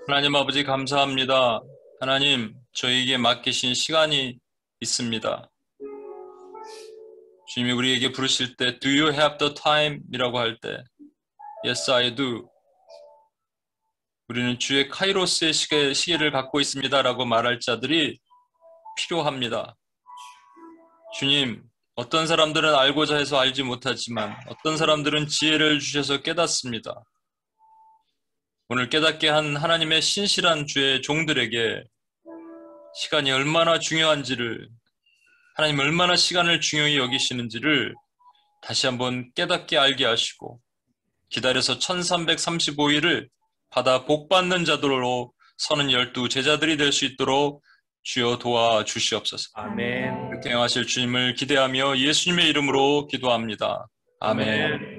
하나님 아버지 감사합니다. 하나님 저희에게 맡기신 시간이 있습니다. 주님이 우리에게 부르실 때 Do you have the time? 이라고 할 때 Yes I do. 우리는 주의 카이로스의 시계를 갖고 있습니다 라고 말할 자들이 필요합니다. 주님, 어떤 사람들은 알고자 해서 알지 못하지만 어떤 사람들은 지혜를 주셔서 깨닫습니다. 오늘 깨닫게 한 하나님의 신실한 주의 종들에게 시간이 얼마나 중요한지를, 하나님 얼마나 시간을 중요히 여기시는지를 다시 한번 깨닫게 알게 하시고 기다려서 1335일을 받아 복받는 자들로 서는 12 제자들이 될 수 있도록 주여 도와주시옵소서. 아멘. 그렇게 행하실 주님을 기대하며 예수님의 이름으로 기도합니다. 아멘.